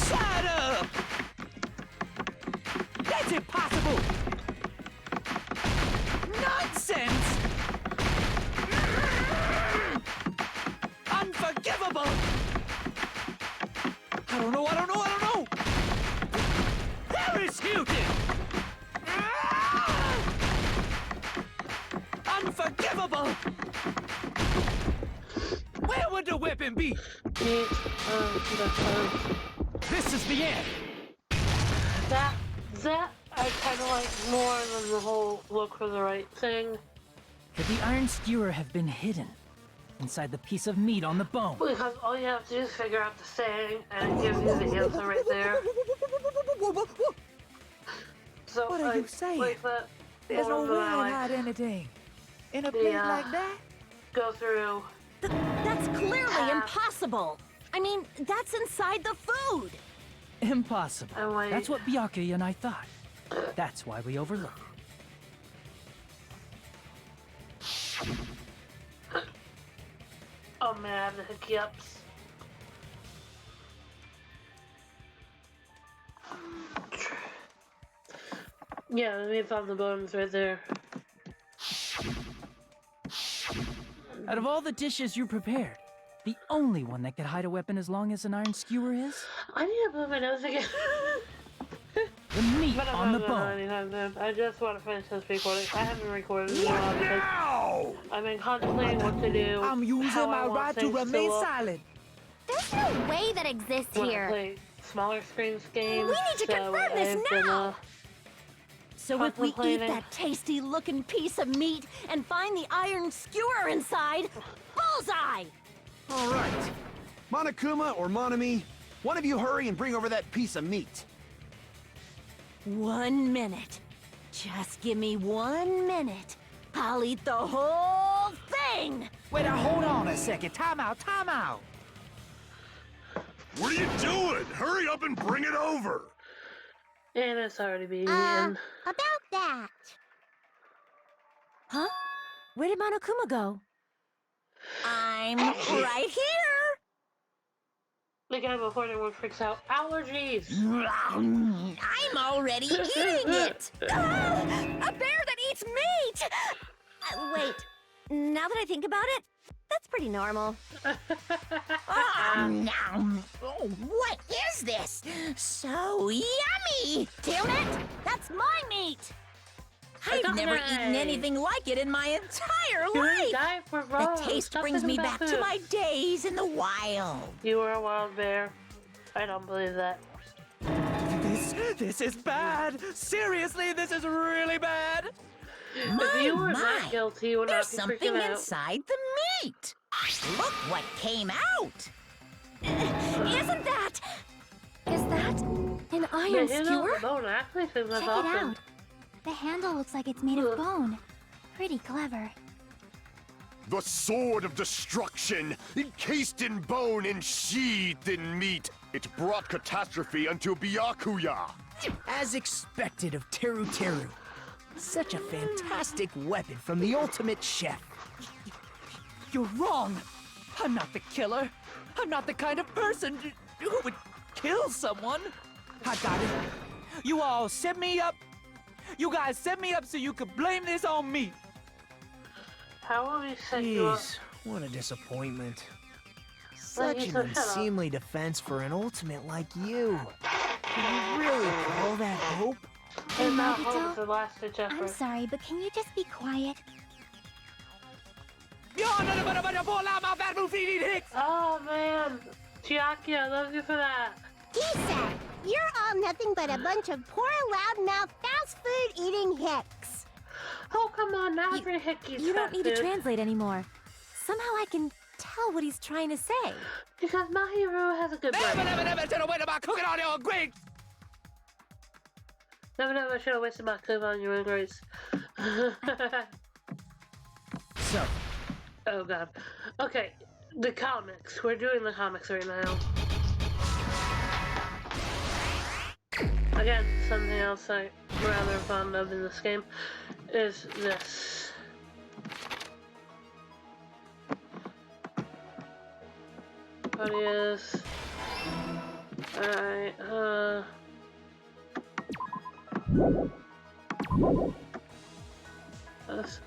Shut up! That's impossible! Nonsense! Unforgivable! I don't know! Paris Hilton! Unforgivable! Where would the weapon be? This is the end! That I kind of like more than the whole look for the right thing. Could the iron skewer have been hidden inside the piece of meat on the bone? Because all you have to do is figure out the saying, and it gives you the answer right there. So, What are you saying? Like that, There's no one way that I I'd like. hide anything in a place like that. Go through. That's clearly impossible. I mean, that's inside the food. Impossible. Oh, wait. That's what Byakuya and I thought. That's why we overlooked it. Oh man, I have the hiccups. Yeah, the meat's on the bones right there. Out of all the dishes you prepared, the only one that could hide a weapon as long as an iron skewer is? I need to blow my nose again. The meat But I'm on the not gonna bone. anytime soon. I just want to finish this recording. I haven't recorded in a while because Now! I've been contemplating what to do. I'm using how I my want right to things remain look silent. There's no way that exists when I here. play smaller screens games. We need to confirm this I've been, now. So if we eat contemplating. that tasty-looking piece of meat and find the iron skewer inside, bullseye! All right. Monokuma or Monami, one of you hurry and bring over that piece of meat. 1 minute. Just give me 1 minute. I'll eat the whole thing! Wait, hold on a second. Time out, time out. What are you doing? Hurry up and bring it over! And it's already being About eaten. that. Huh? Where did Monokuma go? I'm right here. The guy before the word freaks out. Allergies! I'm already eating it. Ah! A bear that eats meat! Wait, now that I think about it, that's pretty normal. Oh, what is this? So yummy! Damn it! That's my meat! I've never eaten anything like it in my entire You life. die for The wrong. taste Stop brings thinking me about back to food. my days in the wild. You were a wild bear. I don't believe that. This is bad. Seriously, this is really bad. If you were My, not guilty, you would there's not be something freaking out. inside the meat. Look what came out. Isn't that... Is that an Yeah, iron you know, skewer? the bone actually seems that's Check it awesome. out. The handle looks like it's made of bone. Pretty clever. The sword of destruction, encased in bone and sheathed in meat. It brought catastrophe unto Byakuya. As expected of Teru Teru. Such a fantastic weapon from the ultimate chef. You're wrong. I'm not the killer. I'm not the kind of person who would kill someone. I got it. You all set me up. You guys set me up so you could blame this on me. How will we set you up? Jeez, what a disappointment. Such Like, an so shut up. unseemly defense for an ultimate like you. Can you really call that hope? It's not Nagito, hope, it's the last ditch I'm effort. sorry, but can you just be quiet? Oh man! Chiaki, I love you for that. Kisa, you're all nothing but a bunch of poor, loudmouth, fast food eating hicks. Oh, come on, now every hickey's You don't need to food. translate anymore. Somehow I can tell what he's trying to say. Because Mahiru has a good brain. Never should have wasted my clip on you, Grace. So, Oh god. Okay, the comics. We're doing the comics right now. Again, something else I'm rather fond of in this game is this. Audios. Alright, This.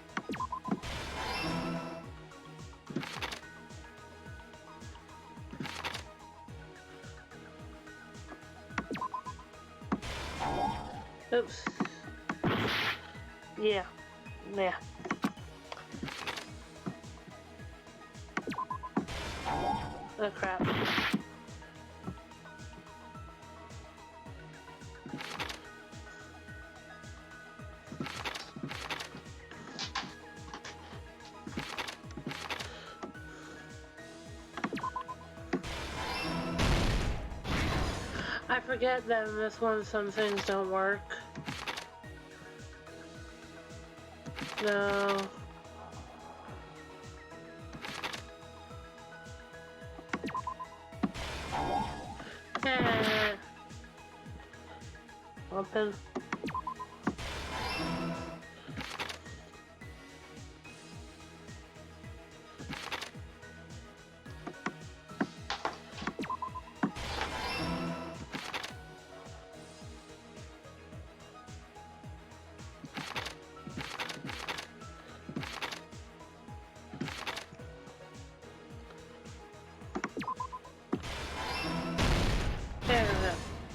Oops. Yeah. Yeah. Oh crap. I forget that in this one some things don't work. No. Eh. Open.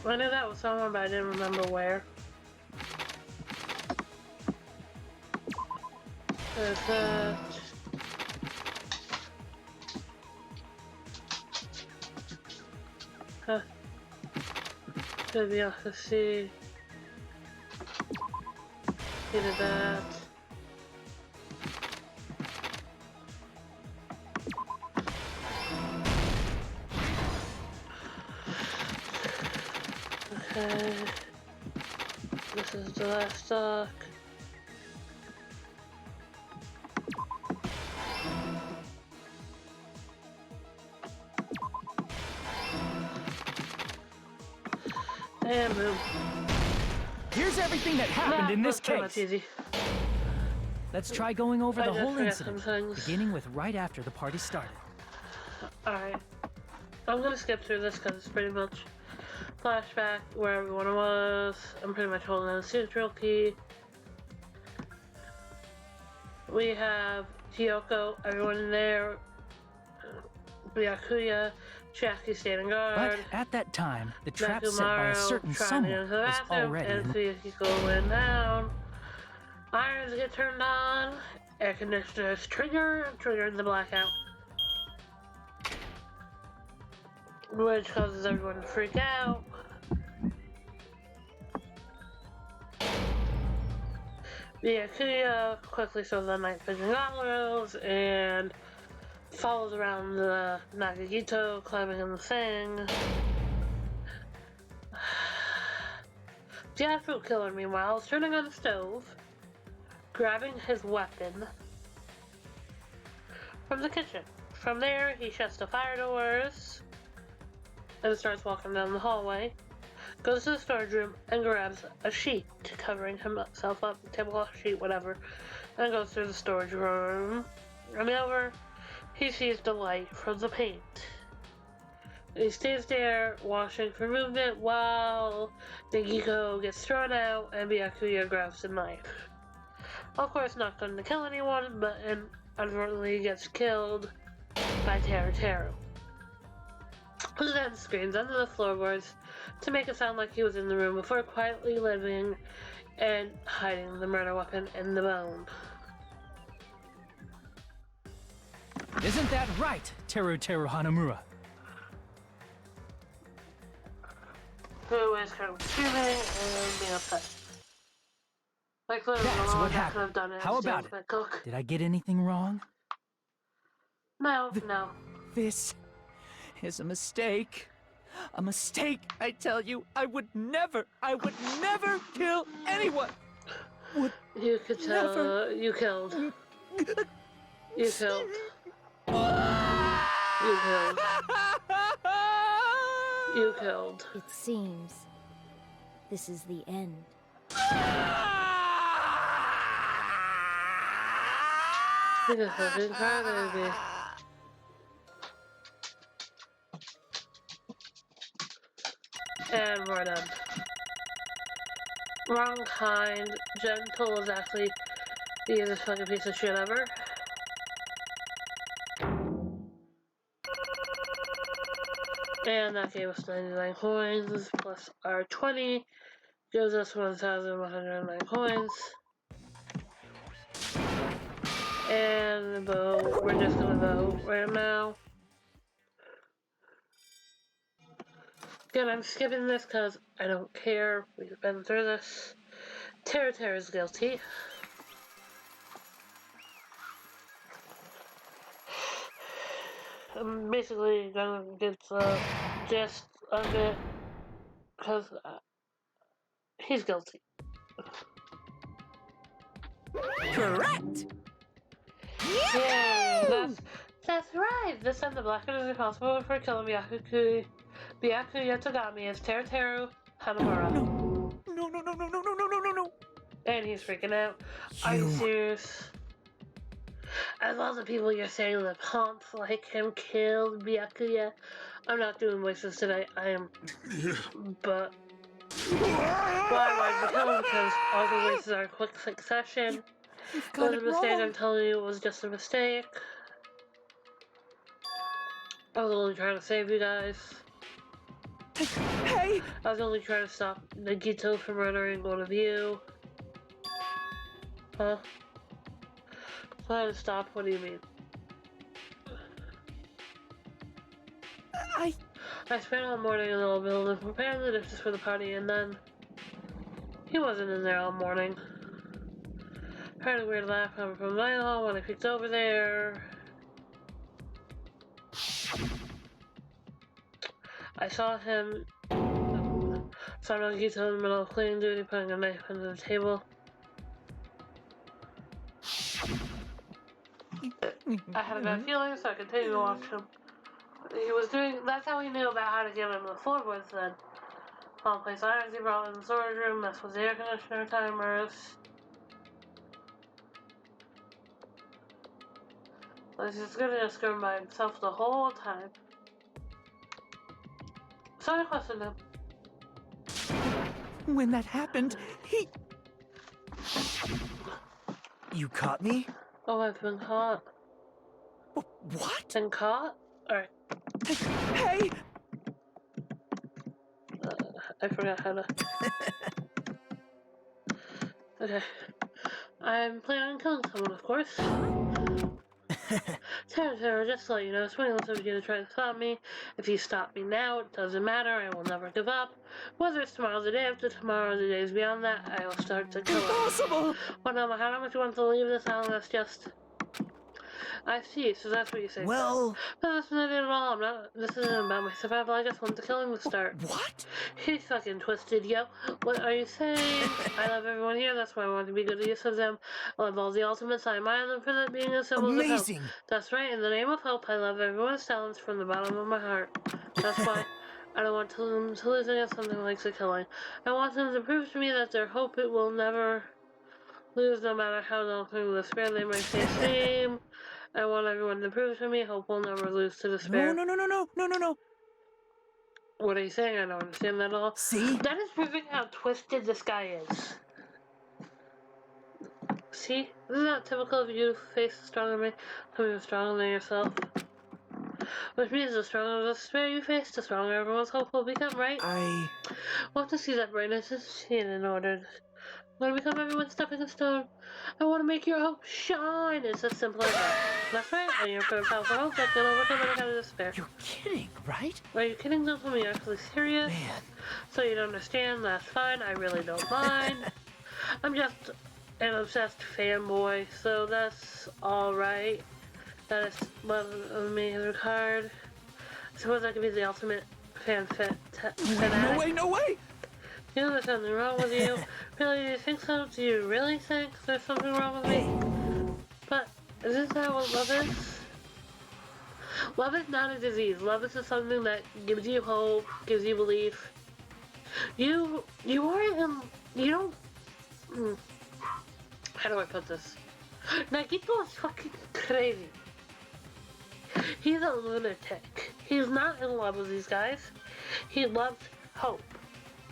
I knew that was someone, but I didn't remember where. There's that. Huh. Should be able to see. He did that. Okay. This is the last stock. And boom. Here's everything that happened in this case. That's easy. Let's try going over the whole forgot some incident, things. beginning with right after the party started. Alright. I'm gonna skip through this because it's pretty much flashback where everyone was. I'm pretty much holding a central key. We have Kyoko, everyone in there, Byakuya, Jackie standing guard. But at that time, the trap set by a certain someone was already and in. Kyoko went down. Irons get turned on. Air conditioners triggering the blackout. Which causes everyone to freak out. Byakuya quickly shows the night vision goggles and follows around the Nagagito, climbing in the thing. The actual killer, meanwhile, is turning on the stove, grabbing his weapon from the kitchen. From there, he shuts the fire doors and starts walking down the hallway. Goes to the storage room and grabs a sheet, covering himself up, tablecloth sheet, whatever, and goes through the storage room. Running over, he sees the light from the paint. He stays there, watching for movement, while Nagiko gets thrown out and Byakuya grabs the knife. Of course, not going to kill anyone, but unfortunately gets killed by Teru, who then screams under the floorboards to make it sound like he was in the room before quietly living and hiding the murder weapon in the bone. Isn't that right, Teru Hanamura? Who is kind of screaming and being upset. Like, literally, That's all what I could have happened. done is How about steal it? my cook. Did I get anything wrong? No. This is a mistake. A mistake, I tell you. I would never kill anyone. You could tell you killed. You killed. You killed. You killed. It seems this is the end. He's a fucking crybaby. And we're done. Wrong kind. Gentle is actually the easiest fucking piece of shit ever. And that gave us 99 coins, plus our 20 gives us 1,109 coins. And vote. We're just gonna vote right now. Again, I'm skipping this because I don't care. We've been through this. Teru is guilty. I'm basically gonna get the gist of it because he's guilty. Correct! Yeah, that's right. This time the Blackguard is responsible for killing Byakuya Togami as Teru Hanamura. No. And he's freaking out. Are you serious? As all the people you're saying that haunts like him killed Byakuya. I'm not doing voices today. I am. But why did you kill him? Because all the voices are in quick succession. It was a mistake. I'm telling you, it was just a mistake. I was only trying to save you guys. Hey! I was only trying to stop Nagito from murdering one of you. Huh? Trying to stop? What do you mean? I spent all morning in the old building preparing the dishes for the party, and then he wasn't in there all morning. Heard a weird laugh coming from my hall when I peeked over there. I saw him. Saw Nagito in the middle of cleaning duty, putting a knife under the table. I had a bad feeling, so I continued to watch him. He was doing. That's how he knew about how to get into the floorboards then. I'll place irons he brought in the storage room, mess with the air conditioner timers. He's just gonna just go by himself the whole time. So I questioned him. When that happened, he... You caught me? Oh, I've been caught. What? Been caught? Alright. Hey! I forgot how to... Okay. I'm planning on killing someone, of course. Tara, just to let you know, Swingles is going to try to stop me. If you stop me now, it doesn't matter. I will never give up. Whether it's tomorrow or the day after tomorrow or the days beyond that, I will start to kill him. Impossible! Well, no matter how much you want to leave this island, that's just... I see, so that's what you say. Well... But that's not it at all. I'm not... This isn't about my survival. I just want the killing to start. What? He's fucking twisted, yo. What are you saying? I love everyone here. That's why I want to be good use of them. I love all the ultimates. I admire them for that being a symbol of hope. Amazing! That's right. In the name of hope, I love everyone's talents from the bottom of my heart. That's why I don't want them to lose against something like the killing. I want them to prove to me that their hope it will never lose, no matter how long the despair they might face. I want everyone to prove to me hope will never lose to despair. No. What are you saying? I don't understand that at all. See? That is proving how twisted this guy is. See? Isn't that typical of you to face stronger than me? Something stronger than yourself. Which means the stronger the despair you face, the stronger everyone's hope will become, right? Want to see that brightness is seen in order. I'm gonna become everyone's stepping stone. I want to make your hope shine. It's as simple as that. That's right. And you're for powerful hope that can overcome any kind of despair. You're kidding, right? Are you kidding? Don't tell me you're actually serious. Man. So you don't understand? That's fine. I really don't mind. I'm just an obsessed fanboy, so that's alright. That is what of me is required. I suppose I could be the ultimate fanatic. No way! You know there's something wrong with you. Really, do you think so? Do you really think there's something wrong with me? But isn't that what love is? Love is not a disease. Love is just something that gives you hope, gives you belief. You aren't you don't... How do I put this? Nagito is fucking crazy. He's a lunatic. He's not in love with these guys. He loves hope.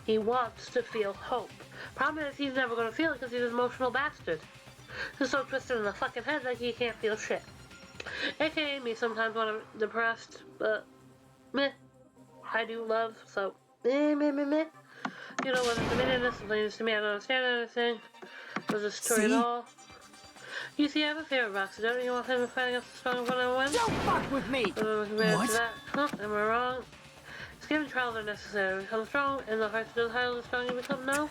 He wants to feel hope. Problem is, he's never gonna feel it because he's an emotional bastard. He's so twisted in the fucking head that he can't feel shit. AKA me sometimes when I'm depressed, but meh. I do love, so meh. You know, whether it's a minute, explains to me, I don't understand anything. Was a story at all. You see, I have a favorite boxer, don't you? Want him to fight against the strong one I win? Don't fuck with me! What? Huh? Am I wrong? Given trials are necessary to become strong, and the hearts of the higher the strong you become, no?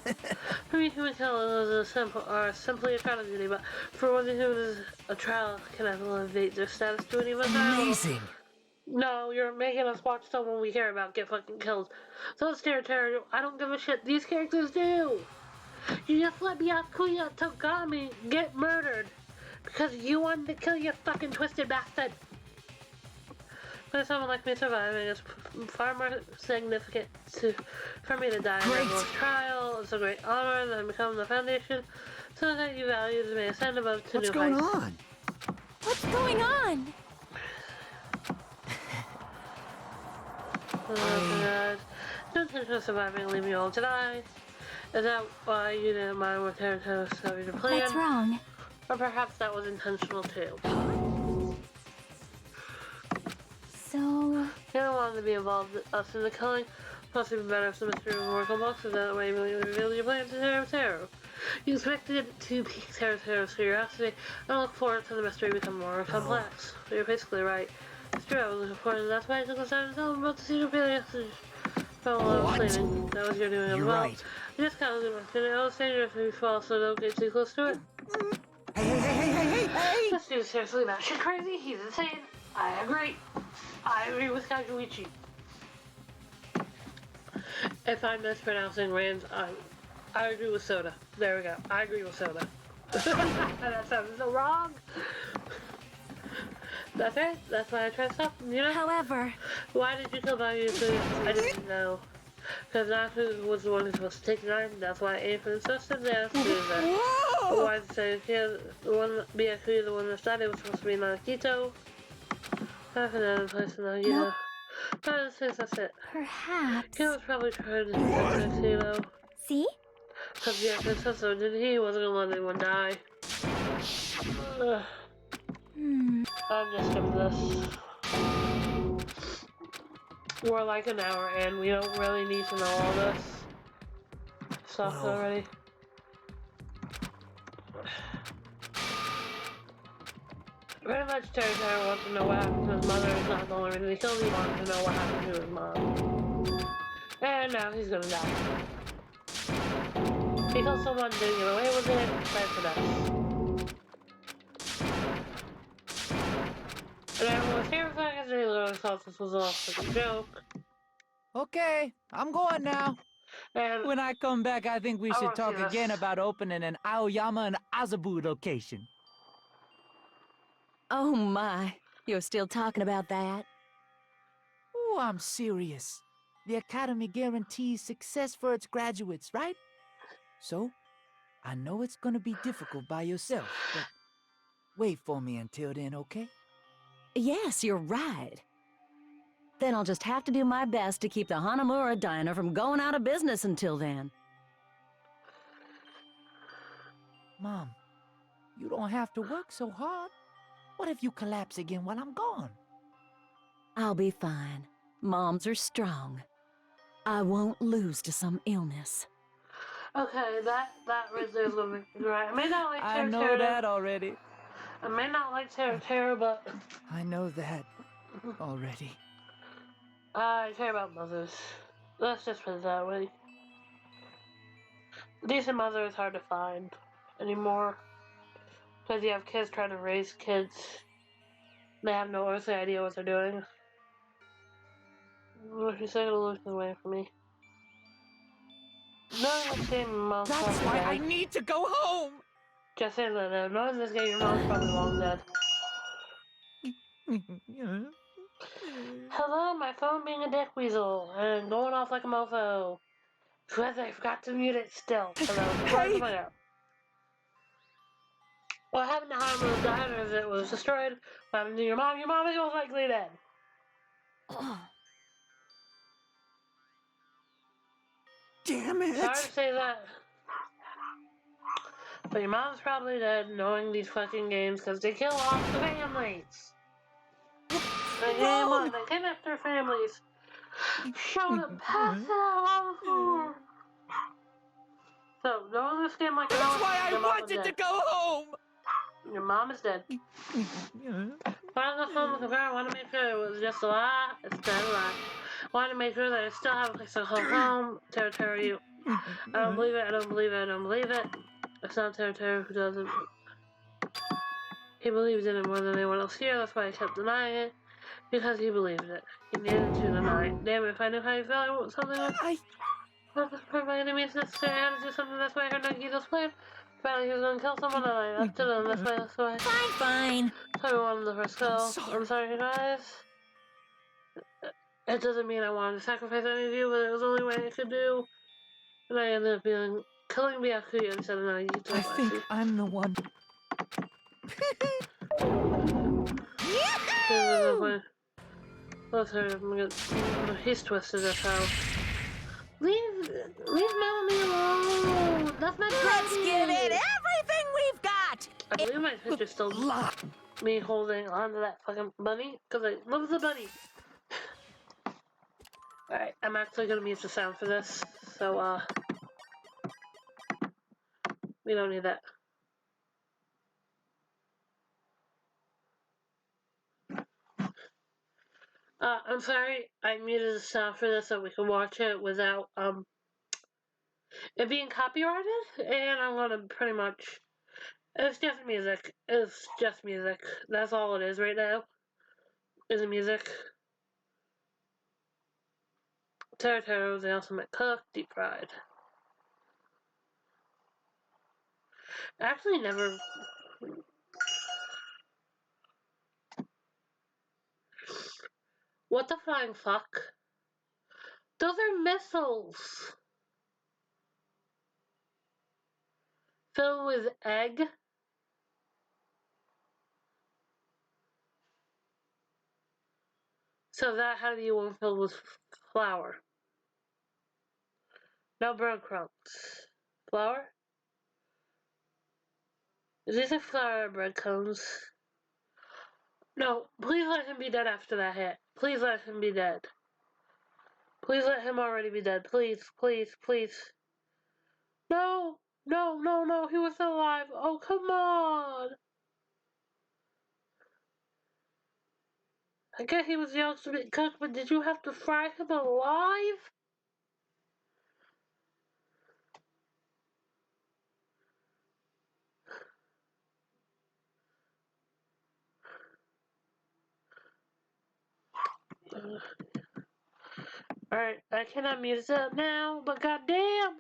For me, human killing is simply a trial of duty, but for one who is a trial can elevate their status to an even higher. Amazing! No, you're making us watch someone we care about get fucking killed. So it's Terra. I don't give a shit. These characters do. You just let Byakuya Togami get murdered because you wanted to kill your fucking twisted bastard. But someone like me surviving is far more significant for me to die in everyone's trial. It's a great honor than becoming the foundation so that you values may ascend above to new heights. What's going on? What's going on? Oh god. No intention of surviving, leave me all to die. Is that why you didn't mind what Terra started to plan? What's wrong? Or perhaps that was intentional too. So... You don't want to be involved with us in the killing. Plus, even better if the mystery was more complex, so that way you reveal your plan to Taro. You expected to pique Taro's curiosity, and look forward to the mystery become more complex. But you're basically right. It's true, I was looking forward to that's why I took the time to tell him about the secret message. Fell while I was sleeping. That was your doing as You're well. right. You just kind of mentioned it. It's dangerous if you fall, so don't get too close to it. Hey! This dude's seriously batshit crazy. He's insane. I agree. I agree with Kazuichi. If I'm mispronouncing Rand's, I agree with Soda. There we go. I agree with Soda. That sounds so wrong. That's right. That's why I tried to stop him, you know? However... Why did you kill Bayuku? I didn't know. Because Naku was the one who's supposed to take the knife, and that's why Ape insisted they asked to do that. Why did they say the one, Byakuya, the one that died, it was supposed to be Nakito? I found another place in Nakito. No, that's it. Perhaps. He was probably trying to protect you, though. See? Because Byakuya said so, didn't he? He wasn't gonna let anyone die. I'm just skipping this. We're like an hour in. We don't really need to know all this stuff already. Pretty much Taro wants to know what happened to his mother. It's not the only reason he killed him. He wanted to know what happened to his mom. And now he's gonna die. Because someone didn't get away with it, that's for that. And everyone was terrified because they literally thought this was all a joke. Okay, I'm going now. And when I come back, I think we should talk again about opening an Aoyama and Azabu location. Oh my, you're still talking about that? Oh, I'm serious. The Academy guarantees success for its graduates, right? So, I know it's gonna be difficult by yourself, but wait for me until then, okay? Yes, you're right. Then I'll just have to do my best to keep the Hanamura Diner from going out of business until then. Mom, you don't have to work so hard. What if you collapse again while I'm gone? I'll be fine. Moms are strong. I won't lose to some illness. Okay, that right there is gonna be right. I may not like I know that already. I may not like Taro, but I know that already. I care about mothers. Let's just put it that way. A decent mother is hard to find anymore. Because you have kids trying to raise kids. They have no earthly idea what they're doing. She's taking a look away from me. No, this game, mom's That's why I need to go home! Just saying that, no, in this game, your mom's probably long dead. Hello, my phone being a dick weasel and going off like a mofo. Because I forgot to mute it still. Hey! What happened to Hanama's diner is it was destroyed. What happened to your mom? Your mom is most likely dead. Damn it! Sorry to say that. But your mom's probably dead knowing these fucking games because they kill off the families. They kidnap their families. Showed up passed out on the floor. So, don't this game like That's why I wanted to go home! Your mom is dead. When I got home with her, I wanted to make sure it was just a lie. It's not a lie. I wanted to make sure that I still have a place to call home. Taro, you. I don't believe it, I don't believe it, I don't believe it. It's not Taro who doesn't. He believes in it more than anyone else here, that's why I kept denying it. Because he believed it. He needed to deny it. Damn it, if I knew how you felt, I would something else. Not this part of my enemies necessary. I had to do something, that's why I heard Nagito's plan. Apparently he was gonna kill someone and I left it and that's why. Fine. So I wanted the first kill. I'm sorry guys. It doesn't mean I wanted to sacrifice any of you, but it was the only way I could do. And I ended up killing Byakuya instead of Nagito. I think I'm the one. Let's hurt him. He's twisted as hell. Leave Melanie alone. That's my Let's give it everything we've got. I believe my picture's still me holding onto that fucking bunny because I love the bunny. Alright, I'm actually gonna use the sound for this, so we don't need that. I'm sorry, I muted the sound for this so we can watch it without it being copyrighted, and I'm gonna pretty much, it's just music. It's just music. That's all it is right now. Is music. Taro is the ultimate cook, deep fried. Actually, never. What the flying fuck? Those are missiles! Filled with egg? So that had to be one filled with flour. No breadcrumbs. Flour? Is these a flour or breadcrumbs? No, please let him be dead after that hit. Please let him be dead. Please let him already be dead. Please, please, please. No! No, no, no, he was still alive. Oh, come on! I get he was the ultimate cook, but did you have to fry him alive? Alright, I cannot mute it now, but goddamn!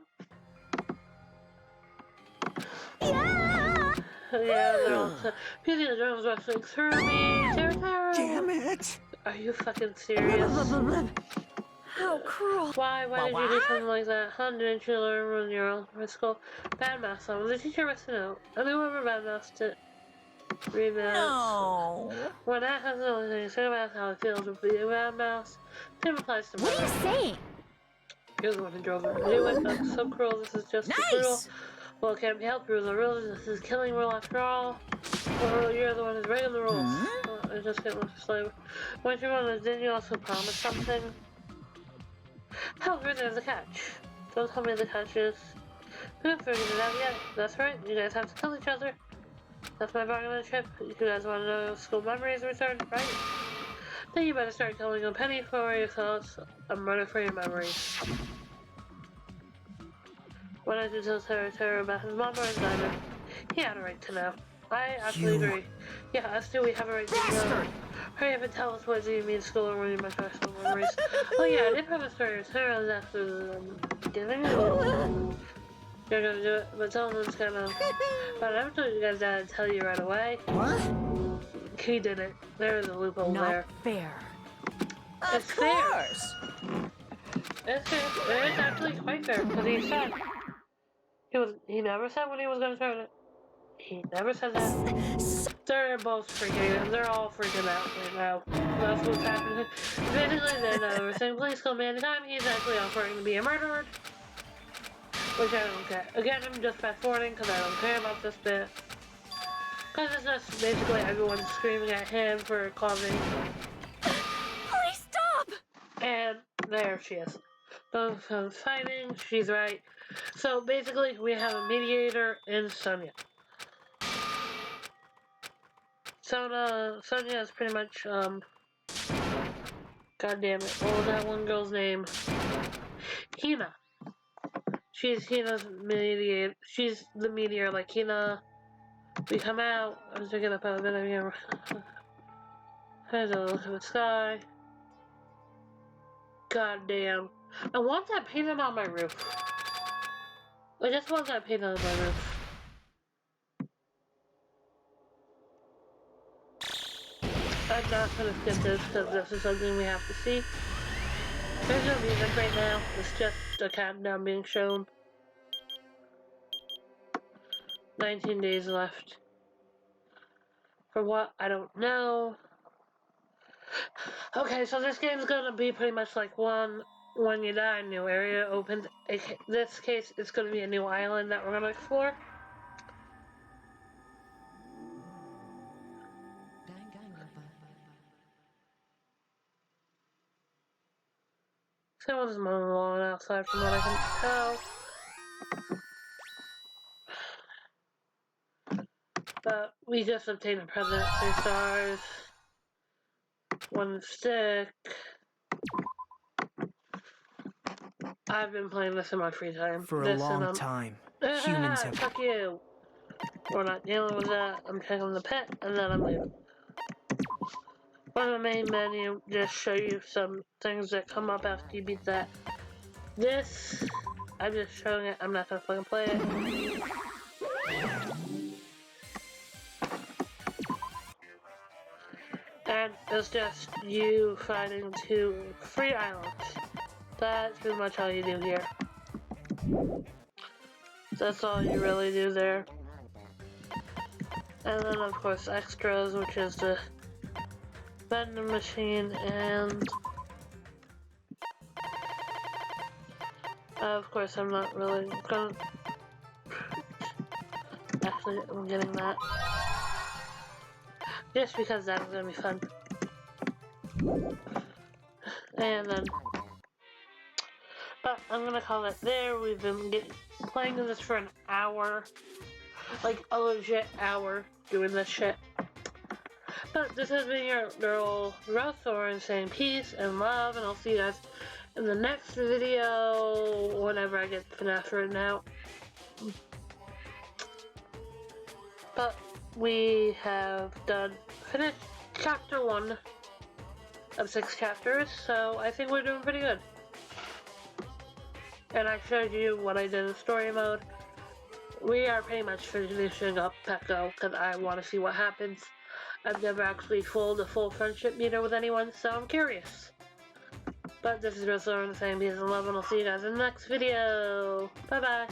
Yeah, they're all using the drums rushing through me. Taro! Damn it! Are you fucking serious? How cruel. Why did you do something like that? Huh? Didn't you learn when you were in high school? Badmouth someone. The teacher must know. Anyone ever badmouthed it? Read that. No. When that has the only thing to say about how it feels with being badmouthed, same applies to What are murder. you saying? You're the one who drove her to do it. That's so cruel. This is just too cruel. Nice. Well, it can't be helped. Rules are rules. This is killing rule after all. Well, you're the one who's breaking the rules. I just can't let you slave. Once you want to, didn't you also promise something? However, there's a catch. Don't tell me the catch is. We haven't figured it out yet. That's right. You guys have to kill each other. That's my bargain on the trip. You guys want to know if school memories returned, right? Then you better start killing a penny for your thoughts. A murder for your memories. When I did tell Taro about his mom or his diner, he had a right to know. I absolutely agree. Yeah, us too, we have a right to know. Hurry up and tell us what you mean school and ruining my personal memories. Oh yeah, I did have a story with Taro after the beginning. You're gonna do it, but someone's gonna... But I never told you guys that I'd tell you right away. What? He did it. There is a loophole there. Not fair. It's fair. It's fair. It's actually quite fair, because he said... He never said when he was gonna turn it. He never said that. They're both freaking out. They're all freaking out right now. That's what's happening. Basically, they're never saying, please kill me anytime. He's actually offering to be a murderer. Which I don't care. Again, I'm just fast forwarding because I don't care about this bit. Because it's just basically everyone screaming at him for causing. Please stop! And there she is. Both fighting, she's right. So basically, we have a mediator in Sonia. Sonia is pretty much, God damn it, what was that one girl's name? Hina. She's Hina's mediator. She's the mediator, like Hina. We come out. I was picking up a bit of here. There's a little sky. God damn. I want that painted on my roof. I just want that painted on my roof. I'm not gonna skip this because this is something we have to see. There's no music right now. It's just a countdown being shown. 19 days left. For what? I don't know. Okay, so this game's gonna be pretty much like when you die, a new area opens. In this case, it's gonna be a new island that we're gonna explore. Someone's mowing the lawn outside from what I can tell. But we just obtained a present, 3 stars, 1 stick. I've been playing this in my free time. For a long time, humans have... Fuck you. We're not dealing with that. I'm checking the pet, and then I'm leaving. On the main menu, just show you some things that come up after you beat that. This, I'm just showing it. I'm not gonna fucking play it. And it's just you fighting 2 free islands. That's pretty much all you do here. That's all you really do there. And then of course extras, which is the vending machine, and of course I'm not really gonna... Actually, I'm getting that. Just because that's gonna be fun. And then... But I'm gonna call it there. We've been playing this for an hour. Like a legit hour doing this shit. But this has been your girl Rowthorn saying peace and love, and I'll see you guys in the next video whenever I get FNAF written out. But we have finished chapter 1 of 6 chapters, so I think we're doing pretty good. And I showed you what I did in story mode. We are pretty much finishing up Pecco because I want to see what happens. I've never actually fooled a full friendship meter with anyone, so I'm curious. But this is Rowthorn saying peace and love, and I'll see you guys in the next video. Bye bye.